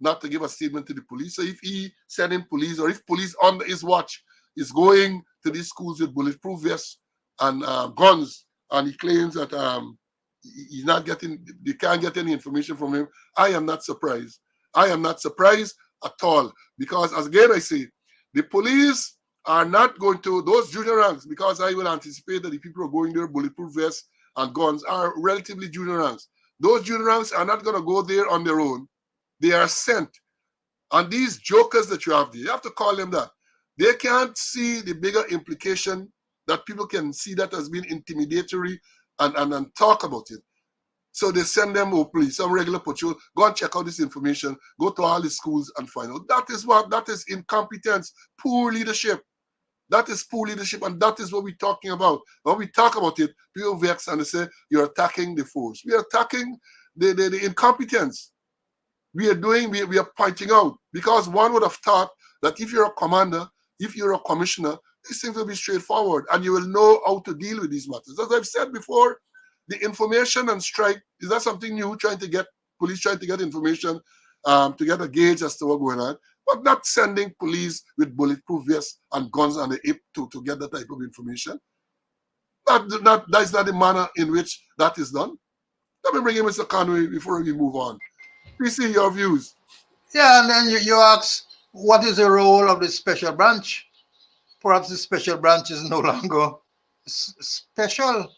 not to give a statement to the police. So if he sent in police, or if police under his watch is going to these schools with bulletproof vests and guns, and he claims that they can't get any information from him, I am not surprised. I am not surprised at all, because as again I say, the police are not going to, those junior ranks, because I will anticipate that the people who are going there bulletproof vests and guns are relatively junior ranks. Those junior ranks are not going to go there on their own. They are sent. And these jokers that you have there, you have to call them that. They can't see the bigger implication that people can see that as being intimidatory and talk about it. So they send them, oh please, some regular patrol, go and check out this information, go to all the schools and find out. That is incompetence, poor leadership. That is poor leadership, and that is what we're talking about. When we talk about it, people vex and they say, you're attacking the force. We are attacking the incompetence. We are pointing out, because one would have thought that if you're a commander, if you're a commissioner, these things will be straightforward and you will know how to deal with these matters. As I've said before, the information and strike is not something new, police trying to get information, to get a gauge as to what's going on, but not sending police with bulletproof vests and guns on the hip to get that type of information. That is not the manner in which that is done. Let me bring in Mr. Conway before we move on. Please see your views. Yeah, and then you ask, what is the role of the special branch? Perhaps the special branch is no longer special.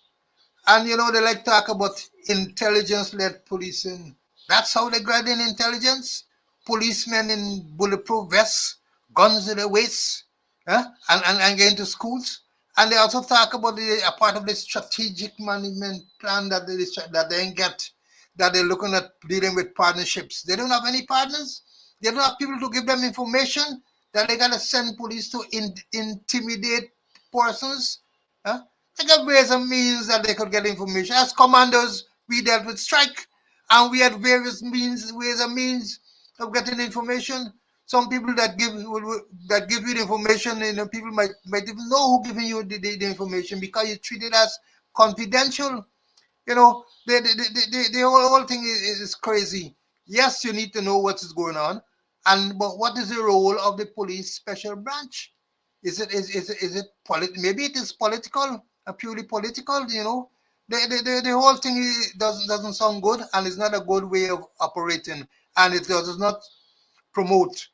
And they like talk about intelligence-led policing. That's how they grade in intelligence. Policemen in bulletproof vests, guns in their waists, and get into schools. And they also talk about a part of the strategic management plan that they get, that they're looking at dealing with partnerships. They don't have any partners. They don't have people to give them information. That they gotta send police to intimidate persons. Huh? They got ways and means that they could get information. As commanders, we dealt with strike, and we had various ways and means of getting information. Some people that give you the information, people might even know who giving you the information, because you treat it as confidential. The whole thing is crazy. Yes, you need to know what is going on, but what is the role of the police special branch? Is it maybe it is political, purely political? The whole thing doesn't sound good, and it's not a good way of operating, and it does not promote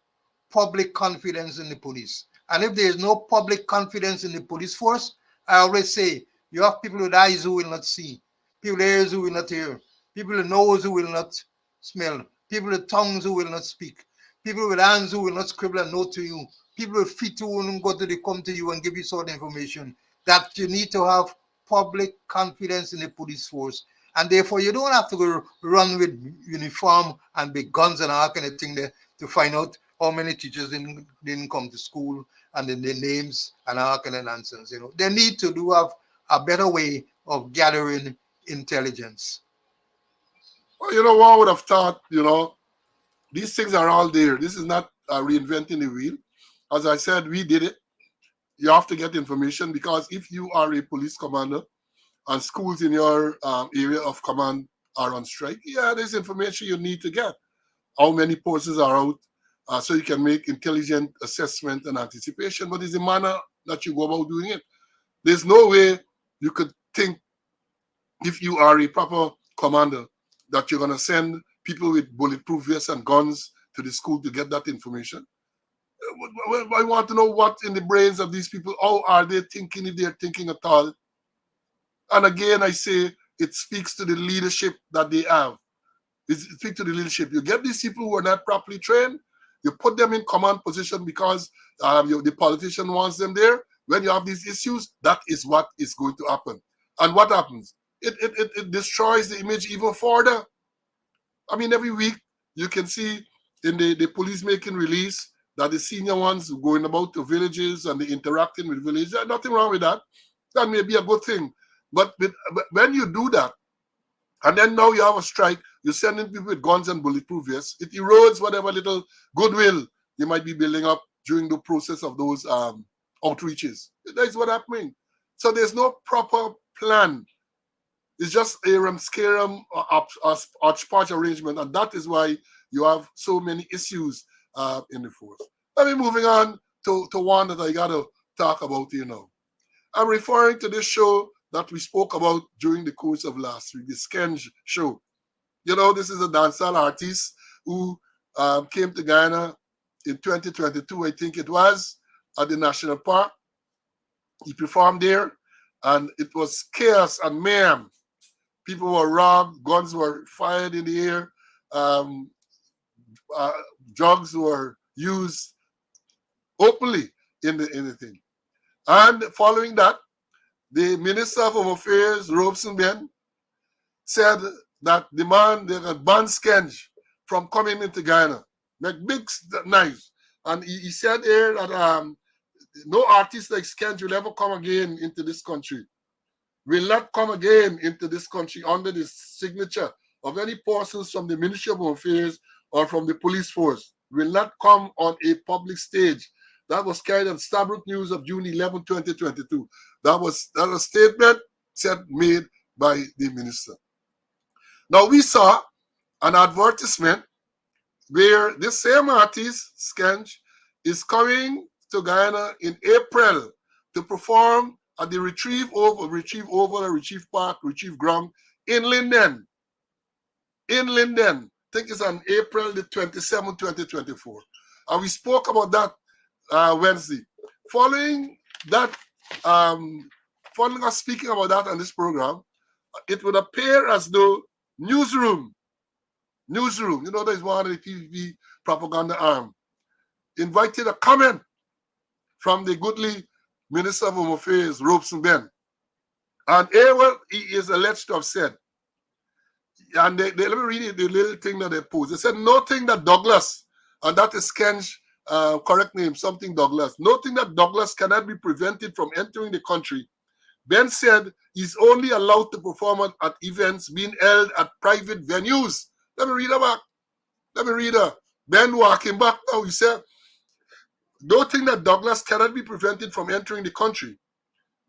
public confidence in the police. And if there is no public confidence in the police force, I always say, you have people with eyes who will not see, people with ears who will not hear, people with nose who will not smell, people with tongues who will not speak, people with hands who will not scribble a note to you, people with feet who will not come to you and give you sort of information. That you need to have public confidence in the police force. And therefore, you don't have to go run with uniform and big guns and all kind of thing there to find out how many teachers didn't come to school, and then their names and all kind of nonsense. They need to have a better way of gathering intelligence. Well, one would have thought, these things are all there. This is not reinventing the wheel. As I said, we did it. You have to get information, because if you are a police commander and schools in your area of command are on strike, there's information you need to get. How many forces are out, so you can make intelligent assessment and anticipation. But it's the manner that you go about doing it. There's no way you could think, if you are a proper commander, that you're going to send people with bulletproof vests and guns to the school to get that information. I want to know what's in the brains of these people. How are they thinking, if they're thinking at all? And again, I say, it speaks to the leadership that they have. It speaks to the leadership. You get these people who are not properly trained, you put them in command position because the politician wants them there. When you have these issues, that is what is going to happen. And what happens? It destroys the image even further. I mean, every week you can see in the police making release that the senior ones going about to villages and they interacting with villages. There's nothing wrong with that. That may be a good thing. But when you do that, and then now you have a strike, you're sending people with guns and bulletproof vests, it erodes whatever little goodwill you might be building up during the process of those outreaches. That's what happening. So there's no proper plan. It's just a scarum hodgepodge arrangement, and that is why you have so many issues in the force. Let me moving on to one that I got to talk about here now. I'm referring to this show that we spoke about during the course of last week, the Sken show. This is a dancehall artist who came to Guyana in 2022, I think it was, at the National Park. He performed there, and it was chaos and mayhem. People were robbed, guns were fired in the air, drugs were used openly in the thing. And following that, the Minister of Home Affairs, Robeson Ben, said that they can ban Sken from coming into Guyana, make big knives. And he said here that no artist like Sken will ever come again into this country. Will not come again into this country under the signature of any persons from the Ministry of Home Affairs or from the police force. Will not come on a public stage. That was carried on Stabrook News of June 11, 2022. That was a statement made by the minister. Now we saw an advertisement where this same artist, Sken, is coming to Guyana in April to perform at the Retrieve Park, Retrieve Ground in Linden. I think it's on April the 27th, 2024. And we spoke about that Wednesday. Following us speaking about that on this program, it would appear as though Newsroom, that is one of the PVP propaganda arm, invited a comment from the goodly Minister of Home Affairs, Robeson Ben. And here what he is alleged to have said. And let me read the little thing that they posed. They said, noting that Douglas, and that is Ken's correct name, something Douglas, noting that Douglas cannot be prevented from entering the country, Ben said he's only allowed to perform at events being held at private venues. Let me read her back. Ben walking back now, he said, noting that Douglas cannot be prevented from entering the country,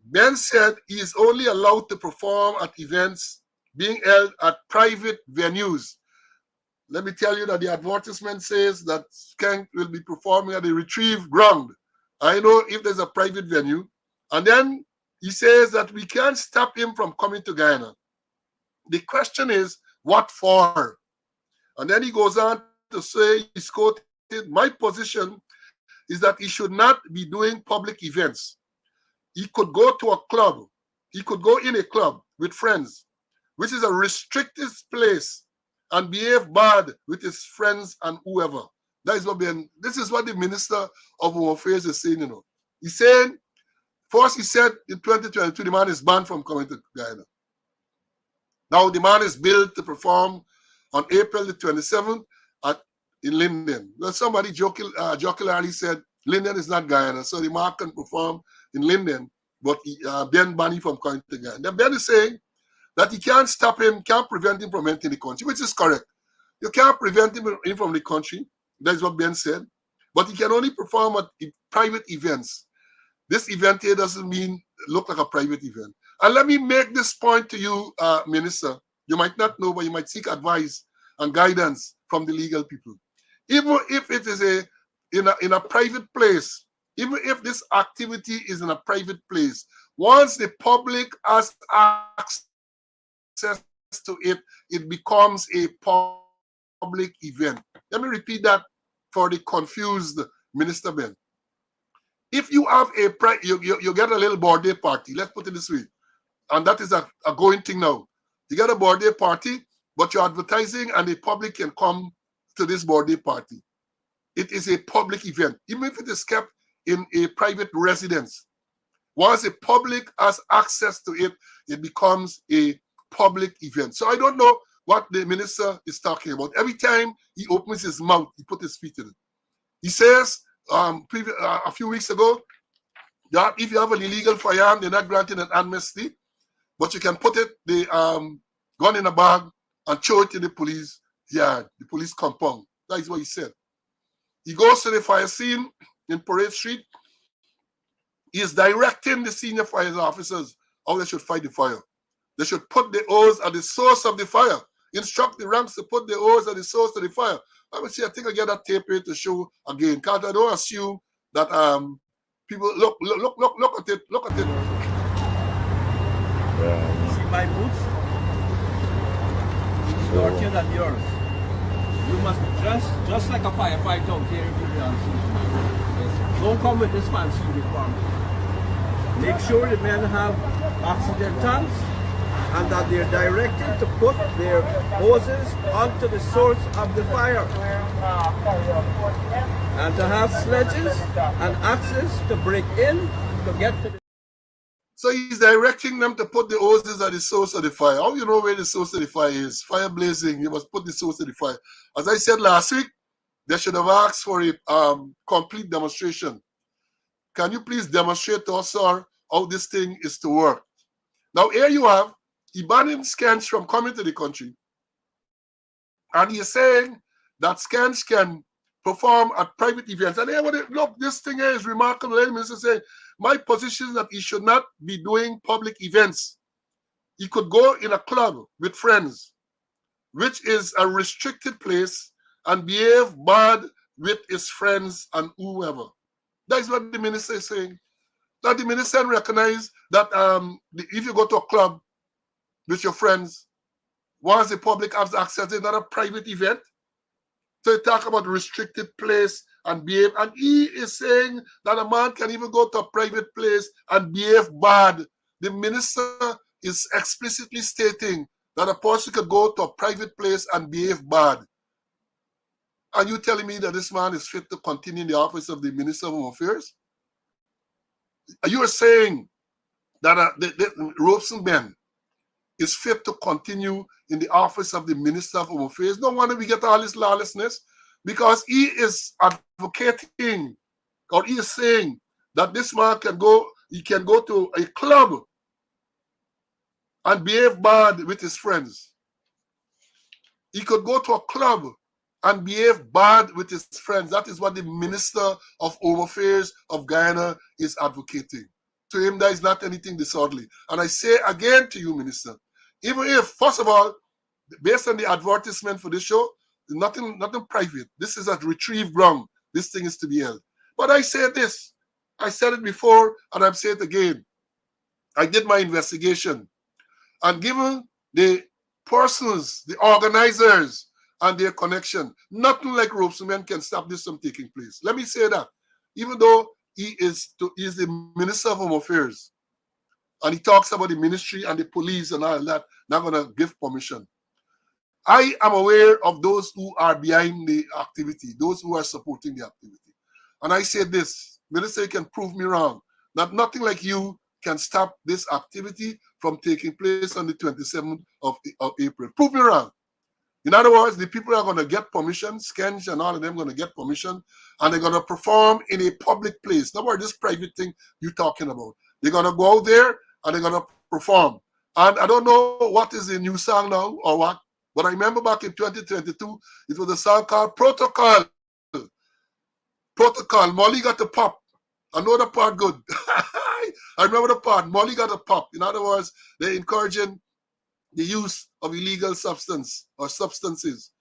Ben said he is only allowed to perform at events being held at private venues. Let me tell you that the advertisement says that Sken will be performing at the Retrieve Ground. I know if there's a private venue. And then he says that we can't stop him from coming to Guyana. The question is, what for? And then he goes on to say, he's quoted, my position is that he should not be doing public events. He could go to a club. He could go in a club with friends, which is a restricted place, and behave bad with his friends and whoever. This is what the Minister of Home Affairs is saying, He's saying, first he said in 2022, the man is banned from coming to Guyana. Now the man is billed to perform on April the 27th in Linden. Well, somebody jokingly said, Linden is not Guyana, so the man can perform in Linden, but Ben banned him from coming to Guyana. Then Ben is saying that he can't stop him, can't prevent him from entering the country, which is correct. You can't prevent him from the country. That's what Ben said. But he can only perform at private events. This event here doesn't look like a private event. And let me make this point to you, Minister. You might not know, but you might seek advice and guidance from the legal people. Even if it is in a private place, even if this activity is in a private place, once the public has access to it, it becomes a public event. Let me repeat that for the confused Minister Ben. If you have you get a little birthday party, let's put it this way, and that is a going thing now. You get a birthday party, but you're advertising and the public can come to this birthday party. It is a public event, even if it is kept in a private residence. Once the public has access to it, it becomes a public event. So I don't know what the minister is talking about. Every time he opens his mouth, he puts his feet in it. He says a few weeks ago that if you have an illegal firearm, they're not granting an amnesty, but you can put the gun in a bag and throw it in the police yard, the police compound. That is what he said. He goes to the fire scene in Parade Street. He is directing the senior fire officers how they should fight the fire. They should put the hose at the source of the fire. Instruct the ranks to put the hose at the source of the fire. I think I get that tape here to show again. Because I don't assume that people look at it. Look at it. Yeah. See my boots? Darker than yours. You must dress just like a firefighter out here in the Don't come with this fancy uniform. Make sure the men have oxygen tanks and that they're directed to put their hoses onto the source of the fire. And to have sledges and axes to break in to get to the... So he's directing them to put the hoses at the source of the fire. How do you know where the source of the fire is? Fire blazing, you must put the source of the fire. As I said last week, they should have asked for a complete demonstration. Can you please demonstrate to us, sir, how this thing is to work? Now, here you have, he banning Skens from coming to the country. And he's saying that Skens can perform at private events. And look, this thing here is remarkable. The minister saying, my position is that he should not be doing public events. He could go in a club with friends, which is a restricted place, and behave bad with his friends and whoever. That is what the minister is saying. That the minister recognize that if you go to a club with your friends, once the public has access, it's not a private event. So you talk about restricted place and behave, and he is saying that a man can even go to a private place and behave bad. The minister is explicitly stating that a person could go to a private place and behave bad. Are you telling me that this man is fit to continue in the office of the Minister of Home Affairs? You are saying that Robeson Ben is fit to continue in the office of the Minister of Home Affairs? No wonder we get all this lawlessness, because he is advocating, or he is saying that this man can go to a club and behave bad with his friends. He could go to a club and behave bad with his friends. That is what the Minister of Home Affairs of Guyana is advocating. To him, there is not anything disorderly. And I say again to you, Minister, even if, first of all, based on the advertisement for this show, nothing private. This is a retrieved ground. This thing is to be held. But I say this. I said it before, and I've said it again. I did my investigation. And given the persons, the organizers, and their connection, nothing like Robeson Ben can stop this from taking place. Let me say that. Even though he is the Minister of Home Affairs, and he talks about the ministry and the police and all that, not going to give permission. I am aware of those who are behind the activity, those who are supporting the activity. And I say this, Minister, you can prove me wrong, that nothing like you can stop this activity from taking place on the 27th of April. Prove me wrong. In other words, the people are going to get permission, Skens and all of them going to get permission, and they're going to perform in a public place. Not about this private thing you're talking about. They're going to go out there and they're going to perform. And I don't know what is the new song now or what, but I remember back in 2022, it was a song called Protocol. Protocol. Molly got the pop. I know the part good. I remember the part. Molly got a pop. In other words, they're encouraging the use of illegal substance or substances.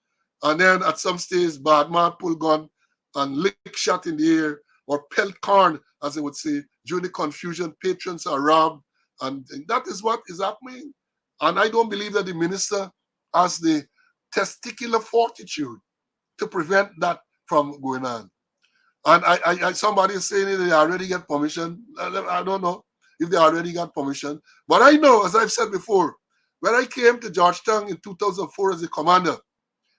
And then at some stage, bad man pull gun and lick shot in the air, or pelt corn, as they would say. During the confusion, patrons are robbed. And that is what is happening. And I don't believe that the minister has the testicular fortitude to prevent that from going on. And somebody is saying they already get permission. I don't know if they already got permission. But I know, as I've said before, when I came to Georgetown in 2004 as a commander,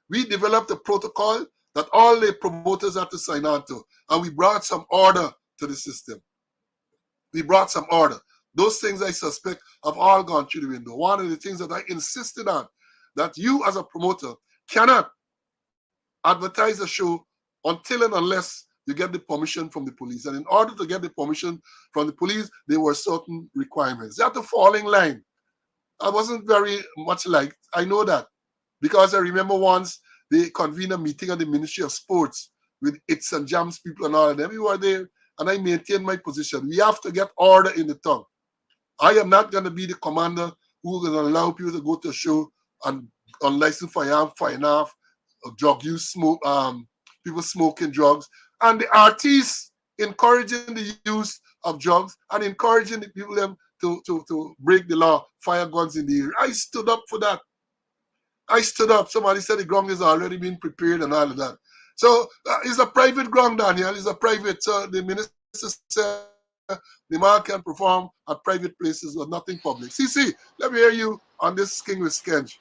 we developed a protocol that all the promoters had to sign on to. And we brought some order to the system. We brought some order. Those things I suspect have all gone through the window. One of the things that I insisted on, that you as a promoter cannot advertise a show until and unless you get the permission from the police. And in order to get the permission from the police, there were certain requirements. They had to fall in line. I wasn't very much liked. I know that. Because I remember once they convened a meeting at the Ministry of Sports with It's and Jams people and all of them. We were there, and I maintained my position. We have to get order in the town. I am not going to be the commander who is going to allow people to go to a show and unlicensed firearm, firing off, drug use, smoke, people smoking drugs, and the artists encouraging the use of drugs and encouraging the people them to break the law, fire guns in the air. I stood up for that. I stood up. Somebody said the ground is already being prepared and all of that. So it's a private ground, Daniel. It's a private. So the minister said the man can perform at private places with nothing public. CC, let me hear you on this King with Skenge.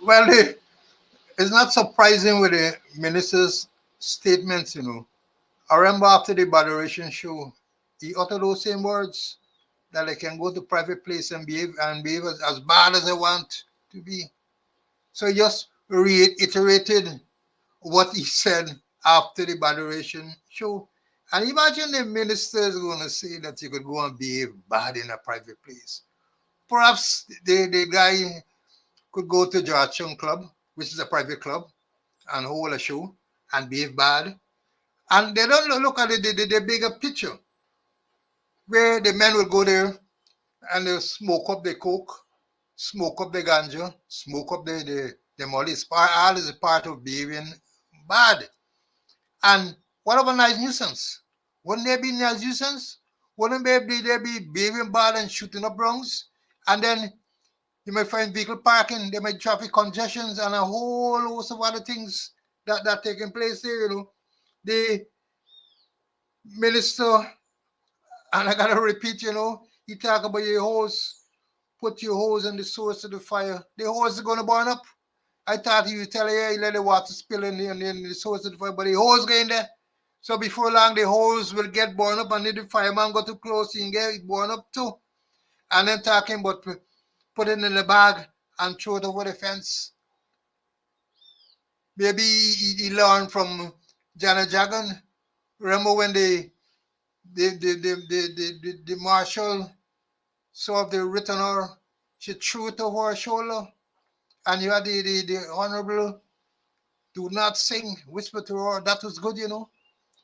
Well, it's not surprising with the minister's statements, you know. I remember after the Botheration show, he uttered those same words, that I can go to private place and behave as bad as I want to be. So he just reiterated what he said after the Botheration show. And imagine the minister is going to say that you could go and behave bad in a private place. Perhaps the guy could go to Georgetown Club, which is a private club, and hold a show and behave bad. And they don't look at the bigger picture, where the men will go there and they'll smoke up the coke, smoke up the ganja, smoke up the molly. All is a part of behaving bad. And what about nice nuisance? Wouldn't there be nice nuisance? Wouldn't there be behaving bad and shooting up wrongs? And then you may find vehicle parking, there may be traffic congestions and a whole host of other things that taking place there, you know. The minister, and I gotta repeat, you know, he talk about your hose, put your hose in the source of the fire. The hose is gonna burn up. I thought he would tell you, yeah, you let the water spill in the source of the fire, but the hose get in there. So before long, the hose will get burned up, and if the fireman got too close, he can get it burned up too. And then talking about put it in the bag and throw it over the fence. Maybe he learned from Janet Jagan. Remember when the marshal saw the returner, she threw it over her shoulder, and you had the honorable do not sing, whisper to her. That was good, you know.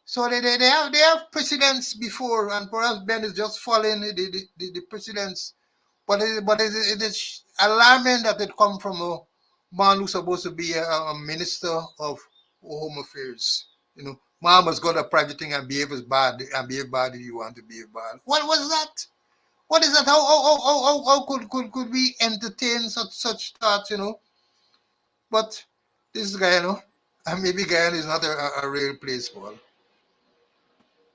So they have precedents before, and perhaps Ben is just following the precedents. But it is alarming that it come from a man who's supposed to be a minister of home affairs. You know, man must go to a private thing and behave as bad and behave bad if you want to behave bad. What was that? What is that? How could we entertain such thoughts? You know, but this guy, you know, and maybe Guyana is not a real place, Paul.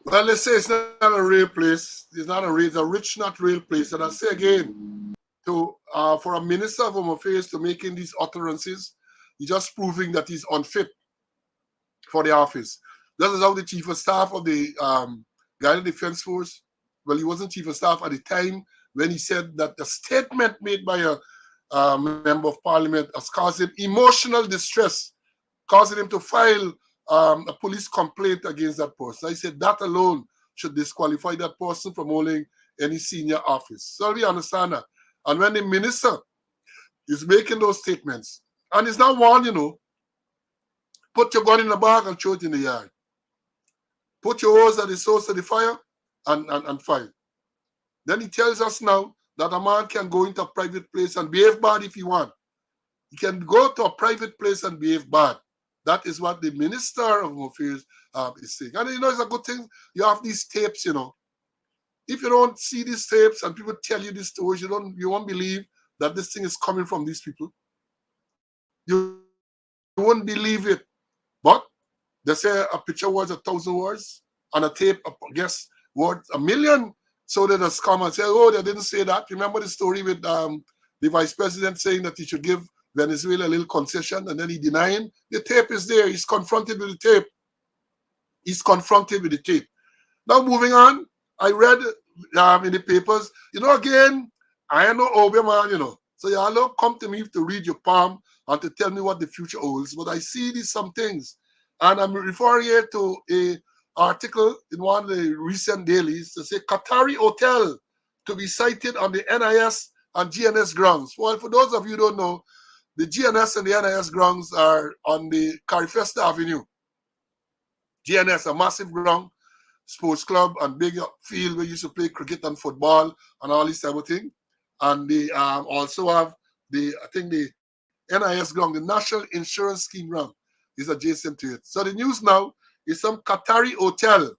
Well, let's say it's not a real place. It's not a real, it's a rich, not real place. And I say again, for a minister of home affairs to making these utterances, he's just proving that he's unfit for the office. This is how the chief of staff of the Guyana Defense Force, well, he wasn't chief of staff at the time when he said that the statement made by a member of parliament has caused him emotional distress, causing him to file a police complaint against that person. I said that alone should disqualify that person from holding any senior office. So we understand that. And when the minister is making those statements, and it's not one, you know, put your gun in the bag and throw it in the yard. Put your hose at the source of the fire and fire. Then he tells us now that a man can go into a private place and behave bad if he wants. He can go to a private place and behave bad. That is what the Minister of Home Affairs is saying. And you know, it's a good thing you have these tapes, you know. If you don't see these tapes and people tell you these stories, you won't believe that this thing is coming from these people. You won't believe it. But they say a picture worth 1,000 words, and a tape, I guess, worth 1,000,000. So they just come and say, oh, they didn't say that. Remember the story with the vice president saying that he should give Venezuela a little concession, and then he denying? The tape is there. He's confronted with the tape. He's confronted with the tape. Now, moving on, I read in the papers, you know, again, I am no Obi man, you know. So y'all don't come to me to read your palm and to tell me what the future holds. But I see these some things. And I'm referring here to a article in one of the recent dailies to say Qatari hotel to be cited on the NIS and GNS grounds. Well, for those of you who don't know, the GNS and the NIS grounds are on the Carifesta Avenue. GNS, a massive ground, sports club and big field where you used to play cricket and football and all this type of thing. And they also have I think the NIS ground, the National Insurance Scheme ground, is adjacent to it. So the news now is some Qatari hotel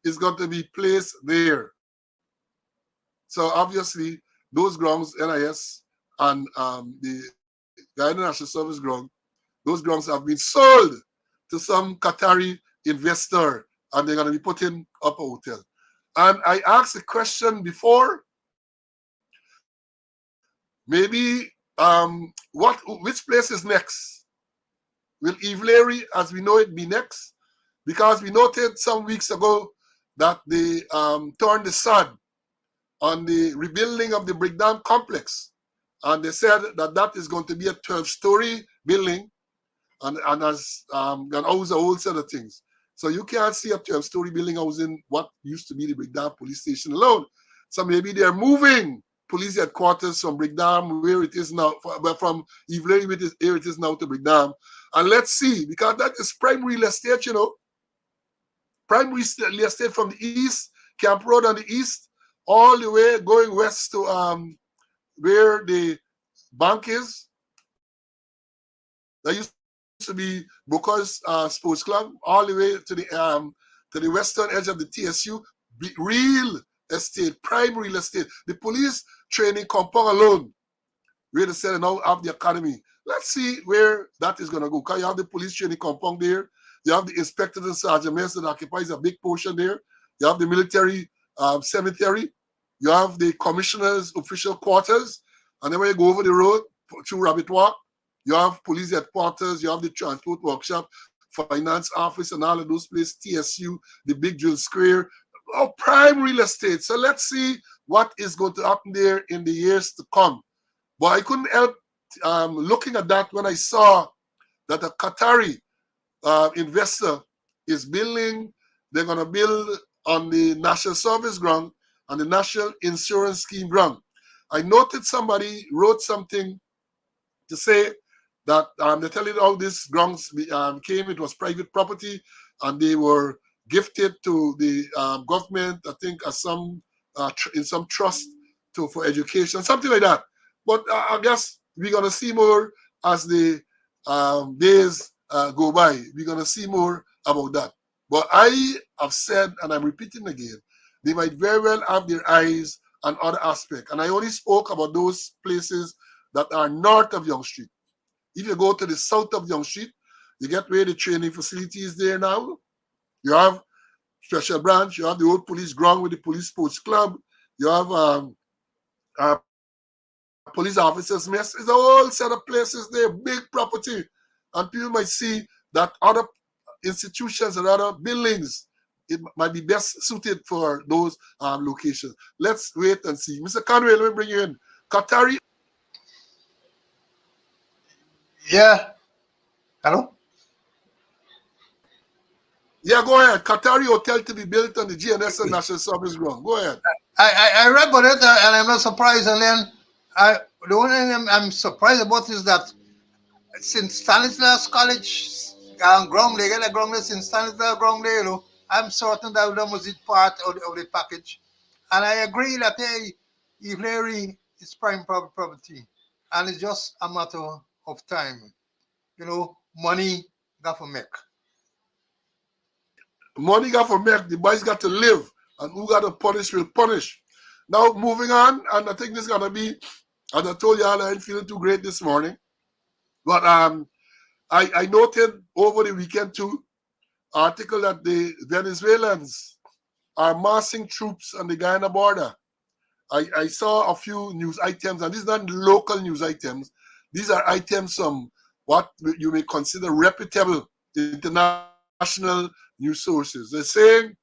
is going to be placed there. So obviously those grounds, NIS and the Guyana National Service ground, those grounds have been sold to some Qatari investor, and they're going to be putting up a hotel. And I asked a question before, maybe which place is next? Will Eve Leary, as we know it, be next? Because we noted some weeks ago that they turned the sod on the rebuilding of the breakdown complex. And they said that that is going to be a 12-story building and has going to house a whole set of things. So you can't see a 12-story building housing what used to be the Brigdam police station alone. So maybe they're moving police headquarters from Brigdam, where it is now, but from Evelyn, where it is now, to Brigdam. And let's see, because that is prime real estate, prime real estate from the east, Camp Road on the east, all the way going west to where the bank is. That used to be Booker's Sports Club, all the way to the western edge of the TSU. Real estate, prime real estate. The police training compound alone, where they said now have the academy. Let's see where that is going to go. Because you have the police training compound there. You have the inspectors and sergeants that occupies a big portion there. You have the military cemetery. You have the commissioner's official quarters. And then when you go over the road through Rabbit Walk, you have police headquarters, you have the transport workshop, finance office, and all of those places, TSU, the big drill square, prime real estate. So let's see what is going to happen there in the years to come. But I couldn't help looking at that when I saw that a Qatari investor is building, they're going to build on the National Service ground and the National Insurance Scheme ground. I noted somebody wrote something to say that they're telling how this grounds came. It was private property, and they were gifted to the government, I think, as some in some trust for education, something like that. But I guess we're gonna see more as the days go by. We're gonna see more about that. But I have said, and I'm repeating again, they might very well have their eyes on other aspects. And I only spoke about those places that are north of Yonge Street. If you go to the south of Yonge Street, you get where the training facility is there now. You have special branch, you have the old police ground with the police sports club, you have police officers mess. It's a whole set of places there, big property. And people might see that other institutions and other buildings, it might be best suited for those locations. Let's wait and see. Mr. Conway, let me bring you in. Qatari. Yeah. Hello? Yeah, go ahead. Qatari hotel to be built on the GNS and National Service ground. Go ahead. I read about it and I'm not surprised. And then the only thing I'm surprised about is that since Stanislaus College ground, they get a ground since Stanislaus ground, I'm certain that that was it part of the package. And I agree that if Larry is prime property, and it's just a matter of time. Money got for make. Money got for make, the boys got to live, and who got to punish will punish. Now, moving on, and I think this is going to be, as I told you all, I ain't feeling too great this morning. But I noted over the weekend too, article that the Venezuelans are massing troops on the Guyana border. I saw a few news items, and these are not local news items. These are items from what you may consider reputable international news sources. They're saying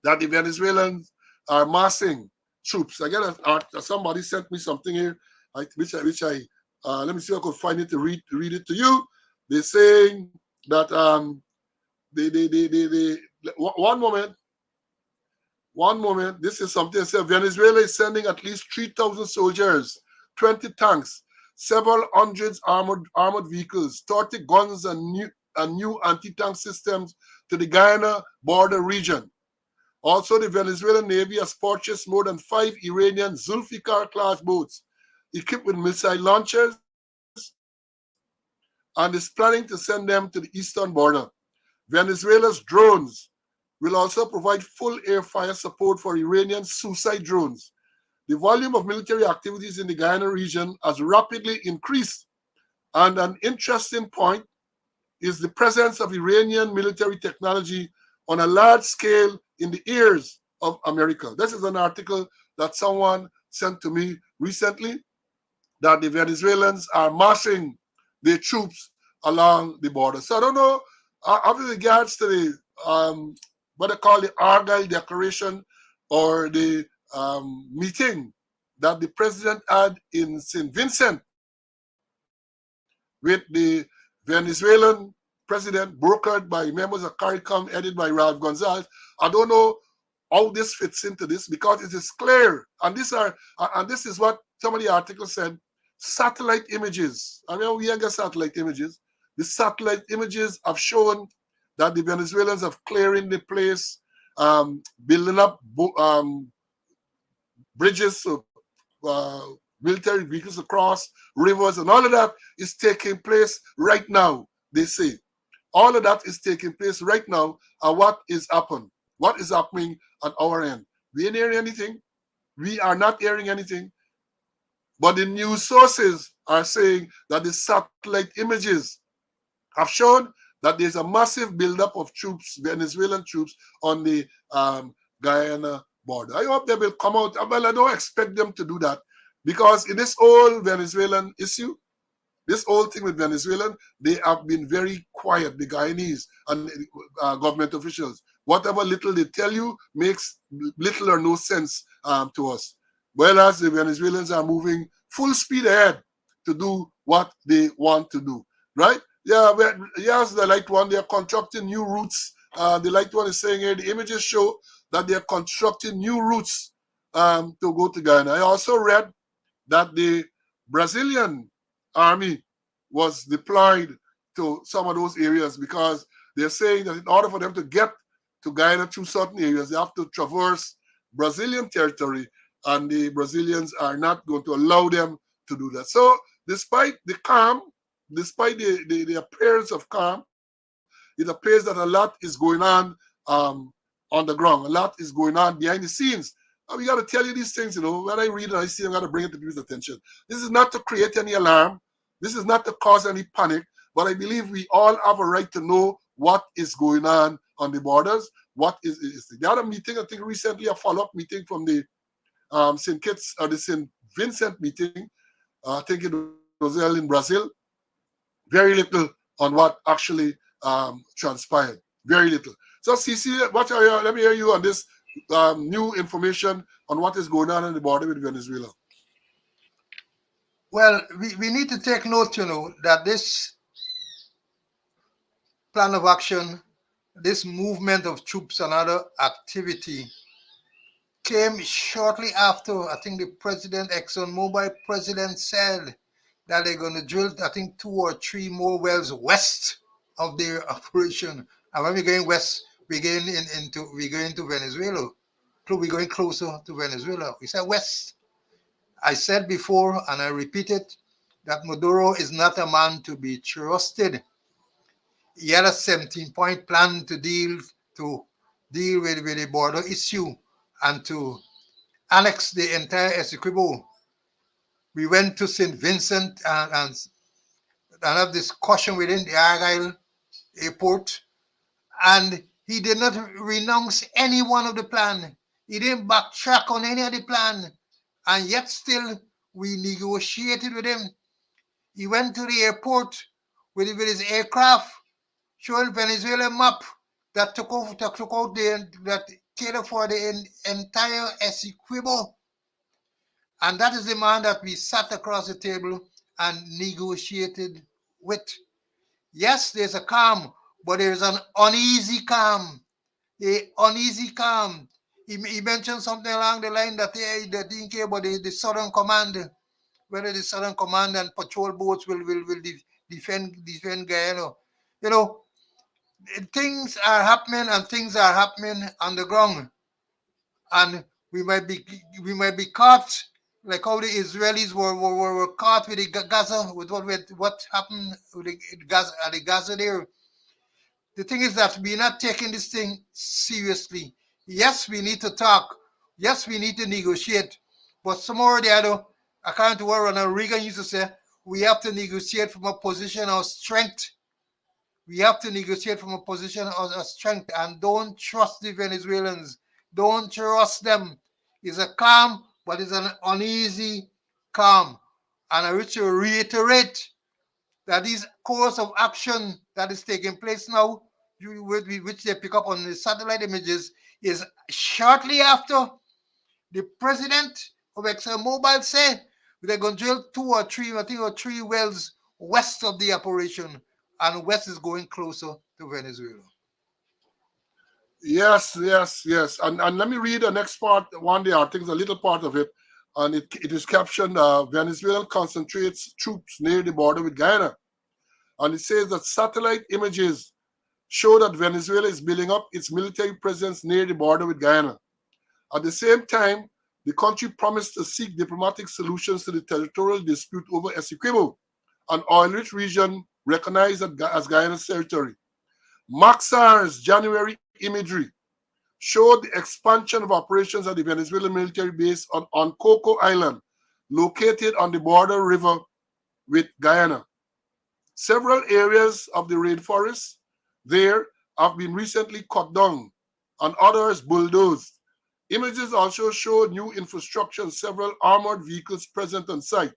that the Venezuelans are massing troops. Again, somebody sent me something here, which I let me see if I could find it to read it to you. They're saying that one moment. This is something that says Venezuela is sending at least 3,000 soldiers, 20 tanks, several hundreds armored vehicles, 30 guns, and new anti-tank systems to the Guyana border region. Also, the Venezuelan Navy has purchased more than 5 Iranian Zulfikar-class boats equipped with missile launchers and is planning to send them to the eastern border. Venezuela's drones will also provide full air fire support for Iranian suicide drones. The volume of military activities in the Guyana region has rapidly increased, and an interesting point is the presence of Iranian military technology on a large scale in the ears of America. This is an article that someone sent to me recently, that the Venezuelans are massing their troops along the border. So I don't know, with regards to the what they call the Argyle Declaration, or the meeting that the president had in St. Vincent with the Venezuelan president, brokered by members of CARICOM, headed by Ralph Gonzalez. I don't know how this fits into this because it is clear, and this is what some of the articles said. Satellite images. I mean, we ain't got satellite images. The satellite images have shown that the Venezuelans have clearing the place, building up bridges, so military vehicles across rivers, and all of that is taking place right now. They say all of that is taking place right now. And what is happening? What is happening on our end? We ain't hearing anything. We are not hearing anything. But the news sources are saying that the satellite images have shown that there's a massive buildup of troops, Venezuelan troops, on the Guyana border. I hope they will come out. Well, I don't expect them to do that because in this whole Venezuelan issue, this whole thing with Venezuelan, they have been very quiet, the Guyanese and government officials. Whatever little they tell you makes little or no sense to us. Whereas the Venezuelans are moving full speed ahead to do what they want to do, right? Yeah, yes, the light one, they're constructing new routes. The light one is saying here, the images show that they're constructing new routes to go to Guyana. I also read that the Brazilian army was deployed to some of those areas because they're saying that in order for them to get to Guyana through certain areas, they have to traverse Brazilian territory, and the Brazilians are not going to allow them to do that. So despite the calm, despite the appearance of calm, it appears that a lot is going on the ground. A lot is going on behind the scenes. We got to tell you these things, when I read and I see, I got to bring it to people's attention. This is not to create any alarm. This is not to cause any panic, but I believe we all have a right to know what is going on the borders. What is the other meeting? I think recently a follow-up meeting from the St. Kitts or the St. Vincent meeting. I think it was held in Brazil. Very little on what actually transpired. Very little. So, CC, let me hear you on this new information on what is going on the border with Venezuela. Well, we need to take note, that this plan of action, this movement of troops and other activity came shortly after, I think the president, ExxonMobil president, said that they're going to drill, I think, 2 or 3 more wells west of their operation. And when we're going west, we're going into Venezuela. We're going closer to Venezuela. We said west. I said before, and I repeat it, that Maduro is not a man to be trusted. He had a 17-point plan to deal with the border issue and to annex the entire Essequibo. We went to St. Vincent and have discussion within the Argyle airport, and he did not renounce any one of the plan. He didn't backtrack on any of the plan, and yet still we negotiated with him. He went to the airport with his aircraft, showing Venezuela map that took out that catered for the entire Essequibo. And that is the man that we sat across the table and negotiated with. Yes, there's a calm, but there's an uneasy calm. A uneasy calm. He mentioned something along the line that they didn't care about the Southern Command, whether the Southern Command and patrol boats will defend Guyana. Things are happening and things are happening on the ground, and we might be caught like how the Israelis were caught with the Gaza, with what happened with the Gaza there. The thing is that we're not taking this thing seriously. Yes, we need to talk. Yes, we need to negotiate. But somehow or the other, according to what Ronald Reagan used to say, we have to negotiate from a position of strength. We have to negotiate from a position of strength, and don't trust the Venezuelans. Don't trust them. It's a calm, but it's an uneasy calm. And I wish to reiterate that this course of action that is taking place now, which they pick up on the satellite images, is shortly after the president of ExxonMobil said they're going to drill 2 or 3, I think, or 3 wells west of the operation. and West is going closer to Venezuela. Yes, yes, yes. And let me read the next part. One day, I think it's a little part of it. And it is captioned Venezuela concentrates troops near the border with Guyana. And it says that satellite images show that Venezuela is building up its military presence near the border with Guyana. At the same time, the country promised to seek diplomatic solutions to the territorial dispute over Essequibo, an oil-rich region recognized as Guyana's territory. Maxar's January imagery showed the expansion of operations at the Venezuelan military base on Coco Island, located on the border river with Guyana. Several areas of the rainforest there have been recently cut down and others bulldozed. Images also show new infrastructure and several armored vehicles present on site.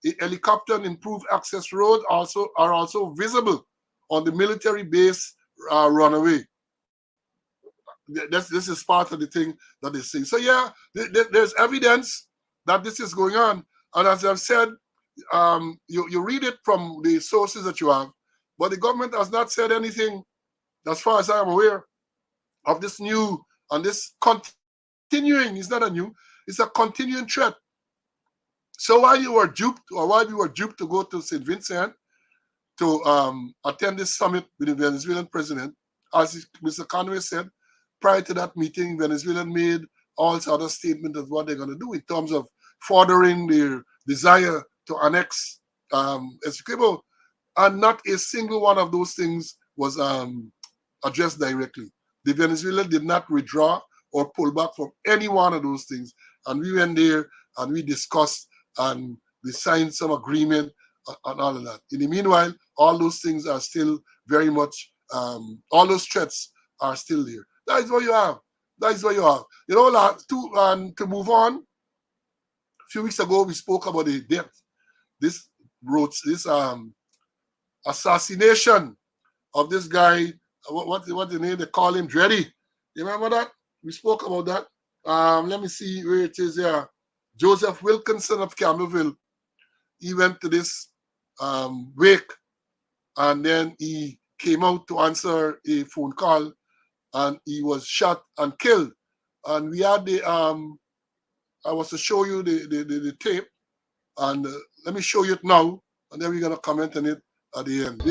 A helicopter and improved access road are also visible on the military base runaway. This is part of the thing that they say. So yeah, there's evidence that this is going on. And as I've said, you read it from the sources that you have, but the government has not said anything, as far as I am aware, of this new and this continuing. It's not a new, it's a continuing threat. So while you were duped, or while we were duped to go to St. Vincent to attend this summit with the Venezuelan president, as Mr. Conway said, prior to that meeting, Venezuela made all sorts of statements of what they're going to do in terms of furthering their desire to annex Essequibo, and not a single one of those things was addressed directly. The Venezuela did not withdraw or pull back from any one of those things, and we went there and we discussed and we signed some agreement and all of that. In the meanwhile, all those things are still very much, all those threats are still there. That is what you have. That is what you have. You know, to move on, a few weeks ago we spoke about the death, this assassination of this guy. What the name they call him? Dreddy. You remember that? We spoke about that. Let me see where it is here. Joseph Wilkinson of Campbellville. He went to this wake, and then he came out to answer a phone call, and he was shot and killed. And we had the I was to show you the tape, and let me show you it now, and then we're gonna comment on it at the end.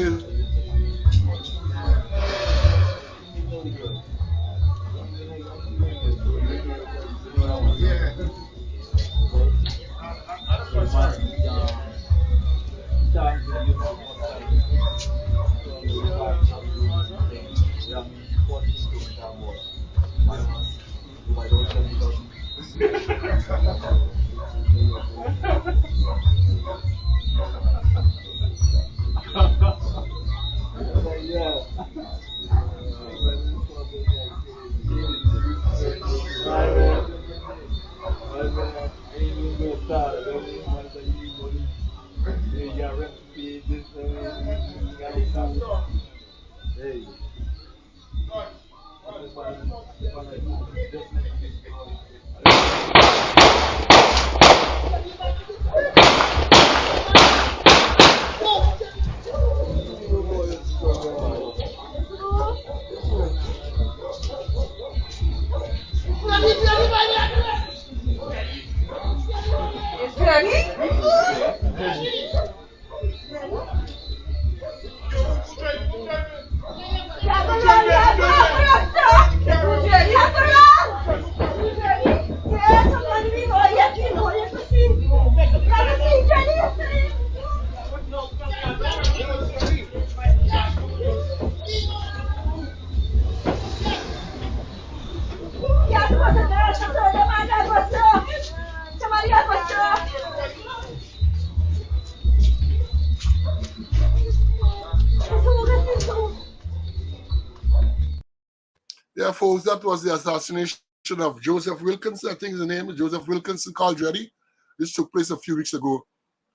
Yeah, folks, that was the assassination of Joseph Wilkinson. I think his name is Joseph Wilkinson, called Dreddy. This took place a few weeks ago.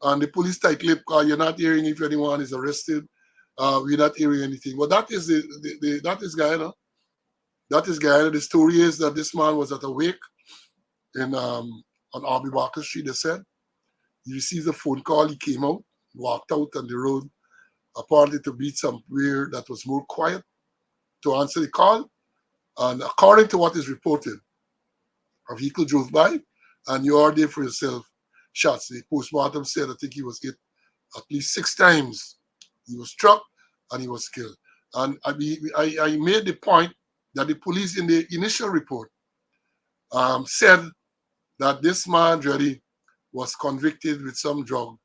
And the police tight-lipped, you're not hearing if anyone is arrested. We're not hearing anything. But that is that is Guyana. That is Guyana. The story is that this man was at a wake in on Arby Barker Street, they said. He received a phone call. He came out, walked out on the road, apparently to be somewhere that was more quiet to answer the call. And according to what is reported, a vehicle drove by and you are there for yourself. Shots. The postmortem said I think he was hit at least 6 times. He was struck and he was killed. And I made the point that the police in the initial report said that this man really was convicted with some drug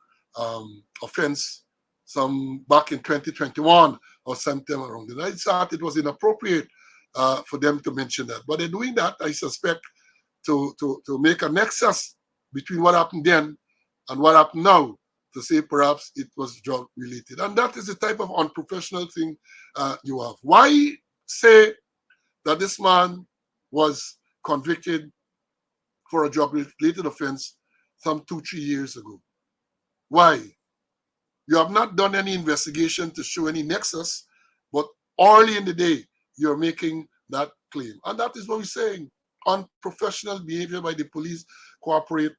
offense some back in 2021 or sometime around then. I thought it was inappropriate for them to mention that. But they're doing that, I suspect, to make a nexus between what happened then and what happened now, to say perhaps it was drug related. And that is the type of unprofessional thing you have. Why say that this man was convicted for a drug related offense some 2-3 years ago? Why? You have not done any investigation to show any nexus, but early in the day, you're making that claim. And that is what we're saying. Unprofessional behavior by the police, corporate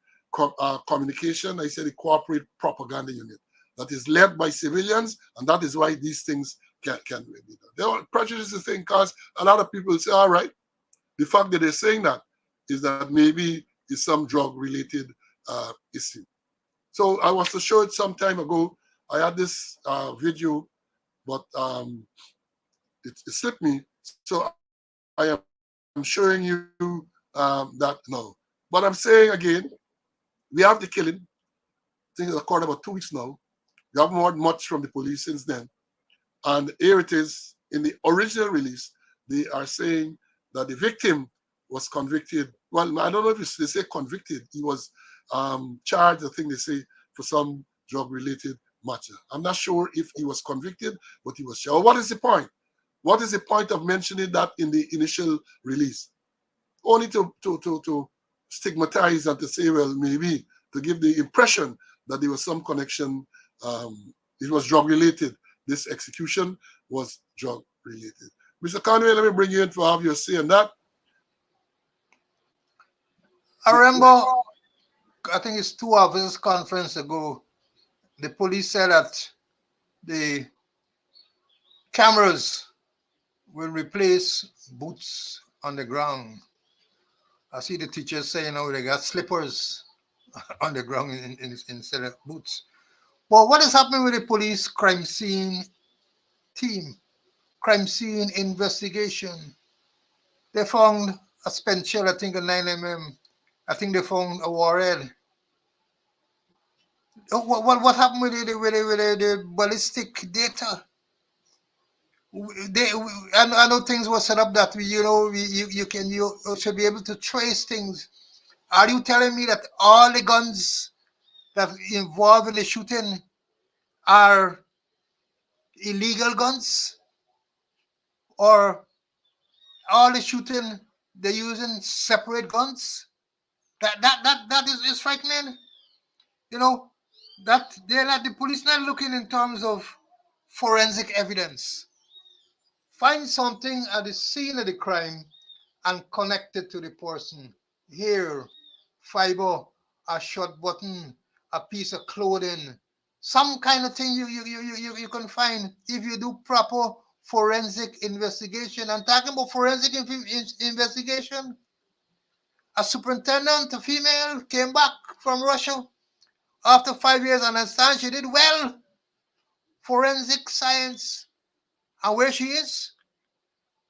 communication, I say the corporate propaganda unit that is led by civilians, and that is why these things can be done. There are prejudices thing because a lot of people say, all right, the fact that they're saying that is that maybe it's some drug-related issue. So I was to show it some time ago. I had this video, but it slipped me. So I am showing you that now. But I'm saying again, we have the killing. I think it's occurred about 2 weeks now. We haven't heard much from the police since then. And here it is in the original release. They are saying that the victim was convicted. Well, I don't know if they say convicted. He was charged, I think they say, for some drug-related matter. I'm not sure if he was convicted, but he was charged. What is the point? What is the point of mentioning that in the initial release? Only to stigmatize and to say, well, maybe to give the impression that there was some connection. It was drug-related. This execution was drug-related. Mr. Conway, let me bring you in to have your say on that. I remember, I think it's 2 hours conference ago, the police said that the cameras will replace boots on the ground. I see the teachers saying, oh, they got slippers on the ground instead of boots. Well, what is happening with the police crime scene team? Crime scene investigation. They found a spent shell, I think a 9mm. I think they found a warhead. What happened with the ballistic data? I know things were set up that you should be able to trace things. Are you telling me that all the guns that involved in the shooting are illegal guns, or all the shooting they're using separate guns? That is frightening. You know that they're not, the police not looking in terms of forensic evidence. Find something at the scene of the crime and connect it to the person. Hair, fiber, a short button, a piece of clothing, some kind of thing you can find if you do proper forensic investigation. I'm talking about forensic investigation. A superintendent, a female, came back from Russia after 5 years and understand she did well. Forensic science. And where she is?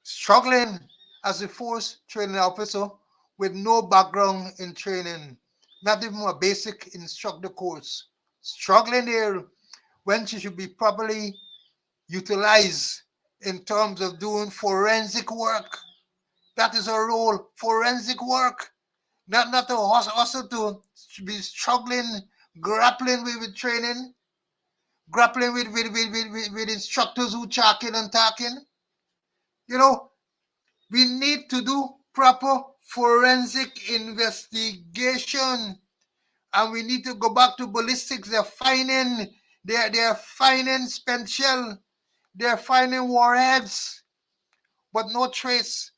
Struggling as a force training officer with no background in training, not even a basic instructor course. Struggling there when she should be properly utilized in terms of doing forensic work. That is her role, forensic work. Not to also to be struggling, grappling with training, grappling with instructors who talking and talking. You know, we need to do proper forensic investigation, and we need to go back to ballistics. They're finding spent shell, they're finding warheads, but no trace,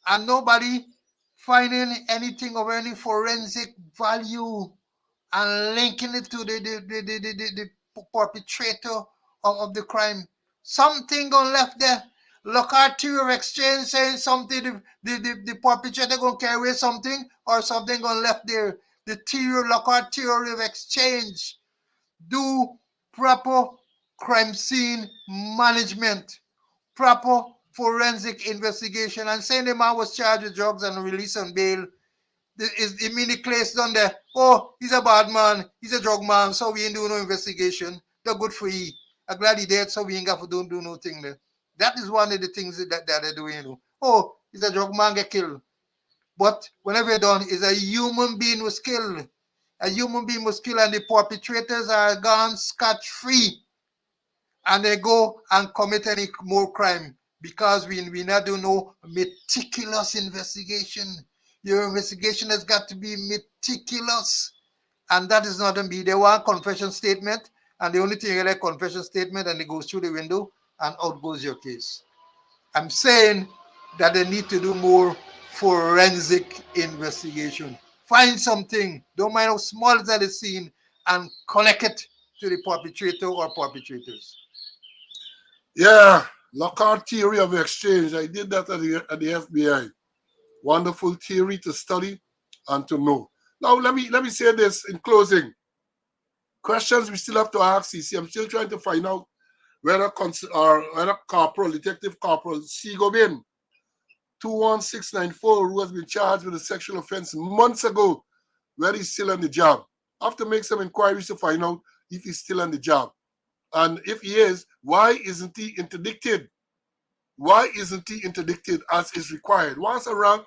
and nobody finding anything of any forensic value and linking it to the perpetrator of the crime. Something gonna left there. Lockhart theory of exchange saying something the perpetrator gonna carry away something or something gonna left there. The theory, Lockhart theory of exchange. Do proper crime scene management, proper forensic investigation, and saying the man was charged with drugs and released on bail. Is it mean the case done there? Oh, he's a bad man, he's a drug man, so we ain't doing no investigation. They're good for you. I'm glad he dead, so we ain't got to do no thing there. That is one of the things that they're doing. Oh, he's a drug man get killed. But whenever done, is a human being was killed. A human being was killed, and the perpetrators are gone scot-free. And they go and commit any more crime because we not do no meticulous investigation. Your investigation has got to be meticulous, and that is not going to be. They want confession statement, and the only thing you like confession statement, and it goes through the window, and out goes your case. I'm saying that they need to do more forensic investigation. Find something, don't mind how small as that is seen, and connect it to the perpetrator or perpetrators. Yeah, Lockhart theory of exchange. I did that at the FBI. Wonderful theory to study and to know. Now let me say this in closing. Questions we still have to ask CC. I'm still trying to find out whether Corporal, Detective Corporal Sigobin 21694, who has been charged with a sexual offense months ago, whether he's still on the job. I have to make some inquiries to find out if he's still on the job. And if he is, why isn't he interdicted? Why isn't he interdicted as is required? Once a rank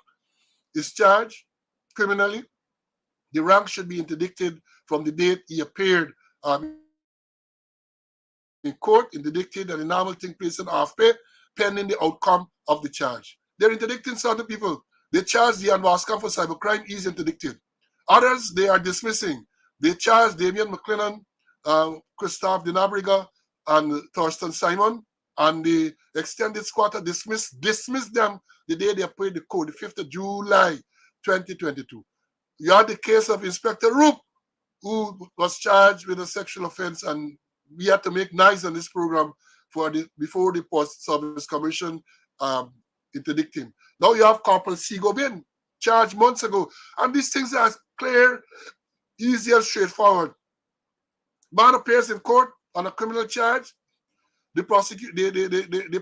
is charged criminally, the rank should be interdicted from the date he appeared in court, interdicted, and the normal thing placed in half pay pending the outcome of the charge. They're interdicting certain people. They charge the Wascom for cybercrime, he's interdicted. Others, they are dismissing. They charge Damian McClennan, Christophe Dinabriga, and Thorsten Simon, and the extended squatter dismissed them the day they appeared the code, the 5th of July 2022. You had the case of Inspector Roop, who was charged with a sexual offense, and we had to make nice on this program before the Post Service Commission interdict him. Now you have Corporal Sigobin, charged months ago, and these things are clear, easy, and straightforward. Man appears in court on a criminal charge. The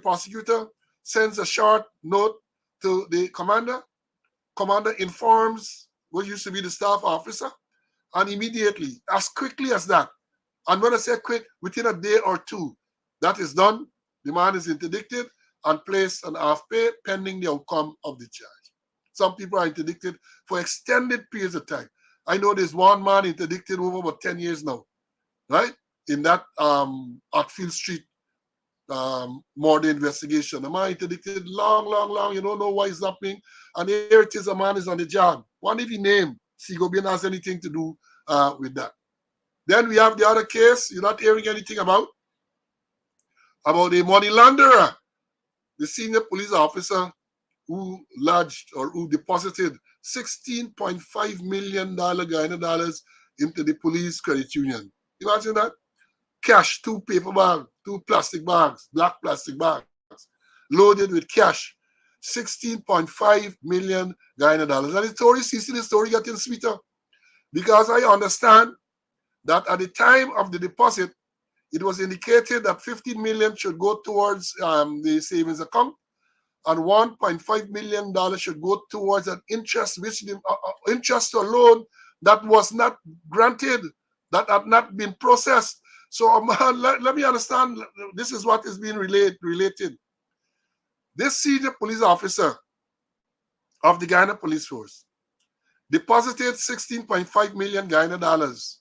prosecutor sends a short note to the commander. Commander informs what used to be the staff officer, and immediately, as quickly as that, and when I say quick, within a day or two, that is done. The man is interdicted and placed on half pay pending the outcome of the charge. Some people are interdicted for extended periods of time. I know there's one man interdicted over about 10 years now, right? In that Artfield Street murder investigation. The man interdicted long. You don't know why it's happening. And here it is, a man is on the job. What if he named Sigobin has anything to do with that? Then we have the other case you're not hearing anything about a money launderer, the senior police officer who lodged or who deposited $16.5 million Guyana dollars into the police credit union. Imagine that. Cash, 2 paper bags, 2 plastic bags, black plastic bags, loaded with cash, 16.5 million Guyana dollars. And the story, the story getting sweeter because I understand that at the time of the deposit, it was indicated that 15 million should go towards the savings account, and $1.5 million should go towards an interest, which the interest to a loan that was not granted, that had not been processed. So let me understand, this is what is being related. This senior police officer of the Guyana Police Force deposited 16.5 million Guyana dollars,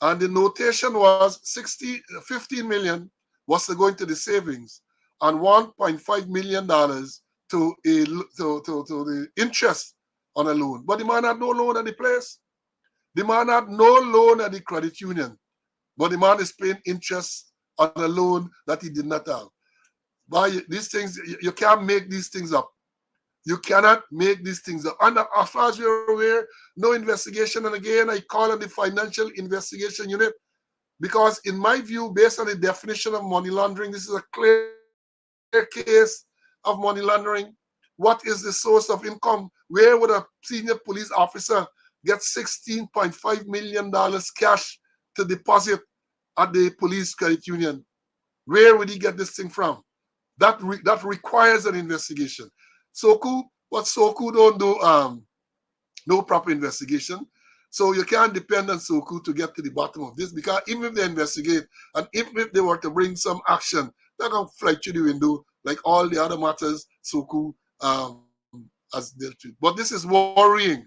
and the notation was 15 million was going to the savings and $1.5 million to the interest on a loan. But the man had no loan at the place. The man had no loan at the credit union. But the man is paying interest on a loan that he did not have. By these things, you can't make these things up. You cannot make these things up. And as far as we're aware, no investigation. And again, I call on the Financial Investigation Unit. Because in my view, based on the definition of money laundering, this is a clear case of money laundering. What is the source of income? Where would a senior police officer get $16.5 million cash to deposit at the police credit union? Where would he get this thing from? That requires an investigation. Soku don't do no proper investigation. So you can't depend on Soku to get to the bottom of this, because even if they investigate and even if they were to bring some action, they're going to fly through the window like all the other matters Soku has dealt with. But this is worrying.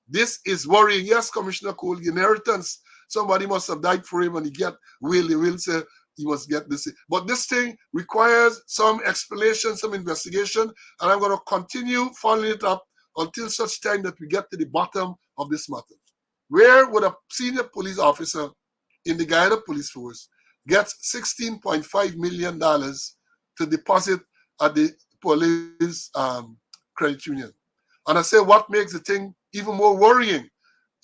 This is worrying. Yes, Commissioner Cole, inheritance. Somebody must have died for him and he get will. He will say he must get this. But this thing requires some explanation, some investigation, and I'm going to continue following it up until such time that we get to the bottom of this matter. Where would a senior police officer in the Guyana Police Force get $16.5 million to deposit at the police credit union? And I say what makes the thing even more worrying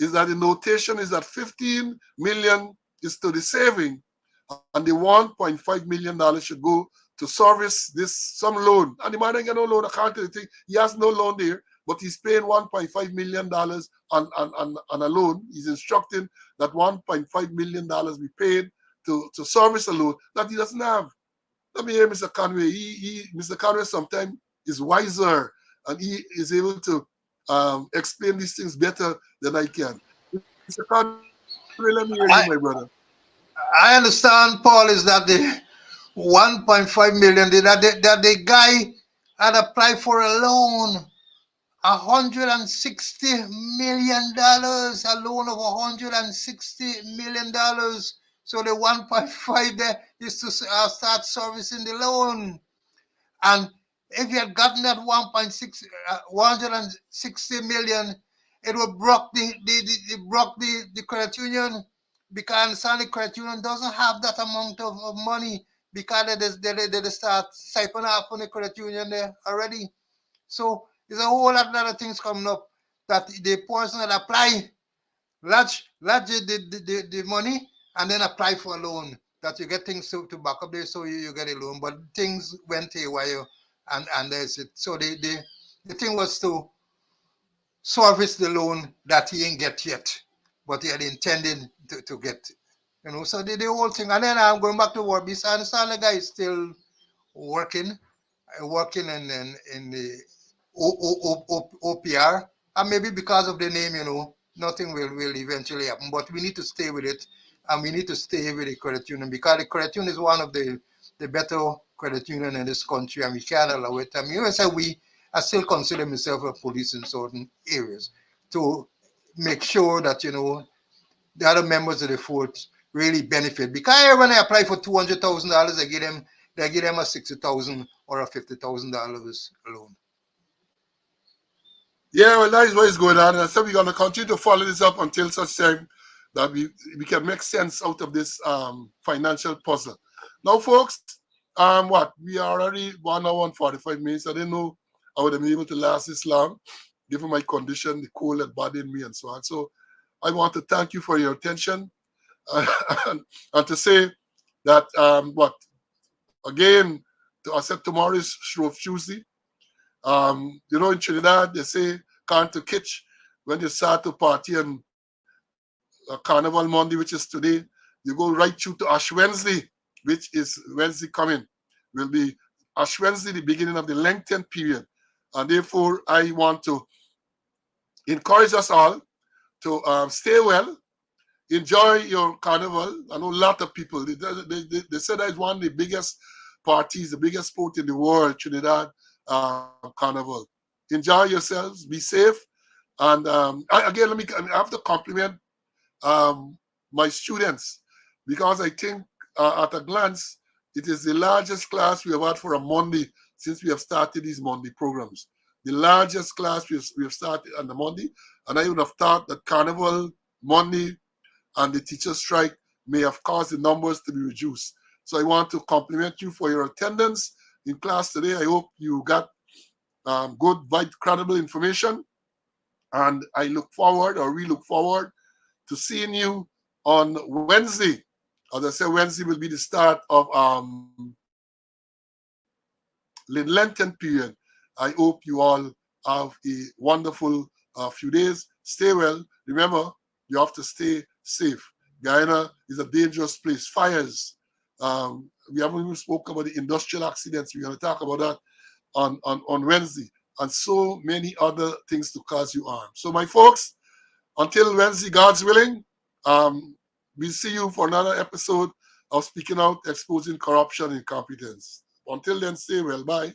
is that the notation is that 15 million is to the saving, and the $1.5 million should go to service some loan. And the man ain't got no loan account to the thing. He has no loan there, but he's paying $1.5 million on a loan. He's instructing that $1.5 million be paid to service a loan that he doesn't have. Let me hear Mr. Conway. Mr. Conway sometimes is wiser and he is able to explain these things better than I can. Mr. Conway, let me hear you, my brother. I understand, Paul, is that the 1.5 million that the guy had applied for a loan, $160 million, a loan of $160 million. So the 1.5 there is to start servicing the loan. And if you had gotten that 160 million, it would broke the credit union, because the credit union doesn't have that amount of money, because they start siphoning off on the credit union there already. So there's a whole lot of things coming up that the person that apply, lodge the money and then apply for a loan, that you get things to back up there, so you get a loan. But things went haywire, and there's it. So the thing was to service the loan that he ain't get yet, but he had intended to get. So the whole thing. And then I'm going back to work. I understand the guy is still working in the OPR, and maybe because of the name, nothing will eventually happen. But we need to stay with it, and we need to stay with the credit union, because the credit union is one of the better credit union in this country, and we can't allow it. I mean, I still consider myself a police in certain areas to make sure that the other members of the force really benefit. Because when I apply for $200,000, they give them a $60,000 or a $50,000 loan. Yeah, well, that is what is going on. And so we're going to continue to follow this up until such time that we can make sense out of this financial puzzle. Now, folks, we are already 1 hour and 45 minutes. I didn't know I would have been able to last this long, given my condition, the cold that bothered me, and so on. So I want to thank you for your attention and to say that, again, I said tomorrow is Shrove Tuesday. In Trinidad, they say, can't to catch when you start to party on Carnival Monday, which is today. You go right through to Ash Wednesday, which is Wednesday coming. Will be Ash Wednesday, the beginning of the lengthened period. And therefore, I want to encourage us all to stay well, enjoy your carnival. I know a lot of people, they said that it's one of the biggest parties, the biggest sport in the world, Trinidad Carnival. Enjoy yourselves, be safe. And I have to compliment my students, because I think at a glance, it is the largest class we have had for a Monday since we have started these Monday programs. The largest class we have started on the Monday, and I would have thought that Carnival, Monday, and the teacher strike may have caused the numbers to be reduced. So I want to compliment you for your attendance in class today. I hope you got good, credible information, and we look forward to seeing you on Wednesday As I said, Wednesday will be the start of Lenten period. I hope you all have a wonderful few days. Stay well. Remember, you have to stay safe. Guyana is a dangerous place. Fires. We haven't even spoken about the industrial accidents. We're going to talk about that on Wednesday. And so many other things to cause you harm. So, my folks, until Wednesday, God's willing, we'll see you for another episode of Speaking Out, Exposing Corruption and Incompetence. Until then, stay well. Bye.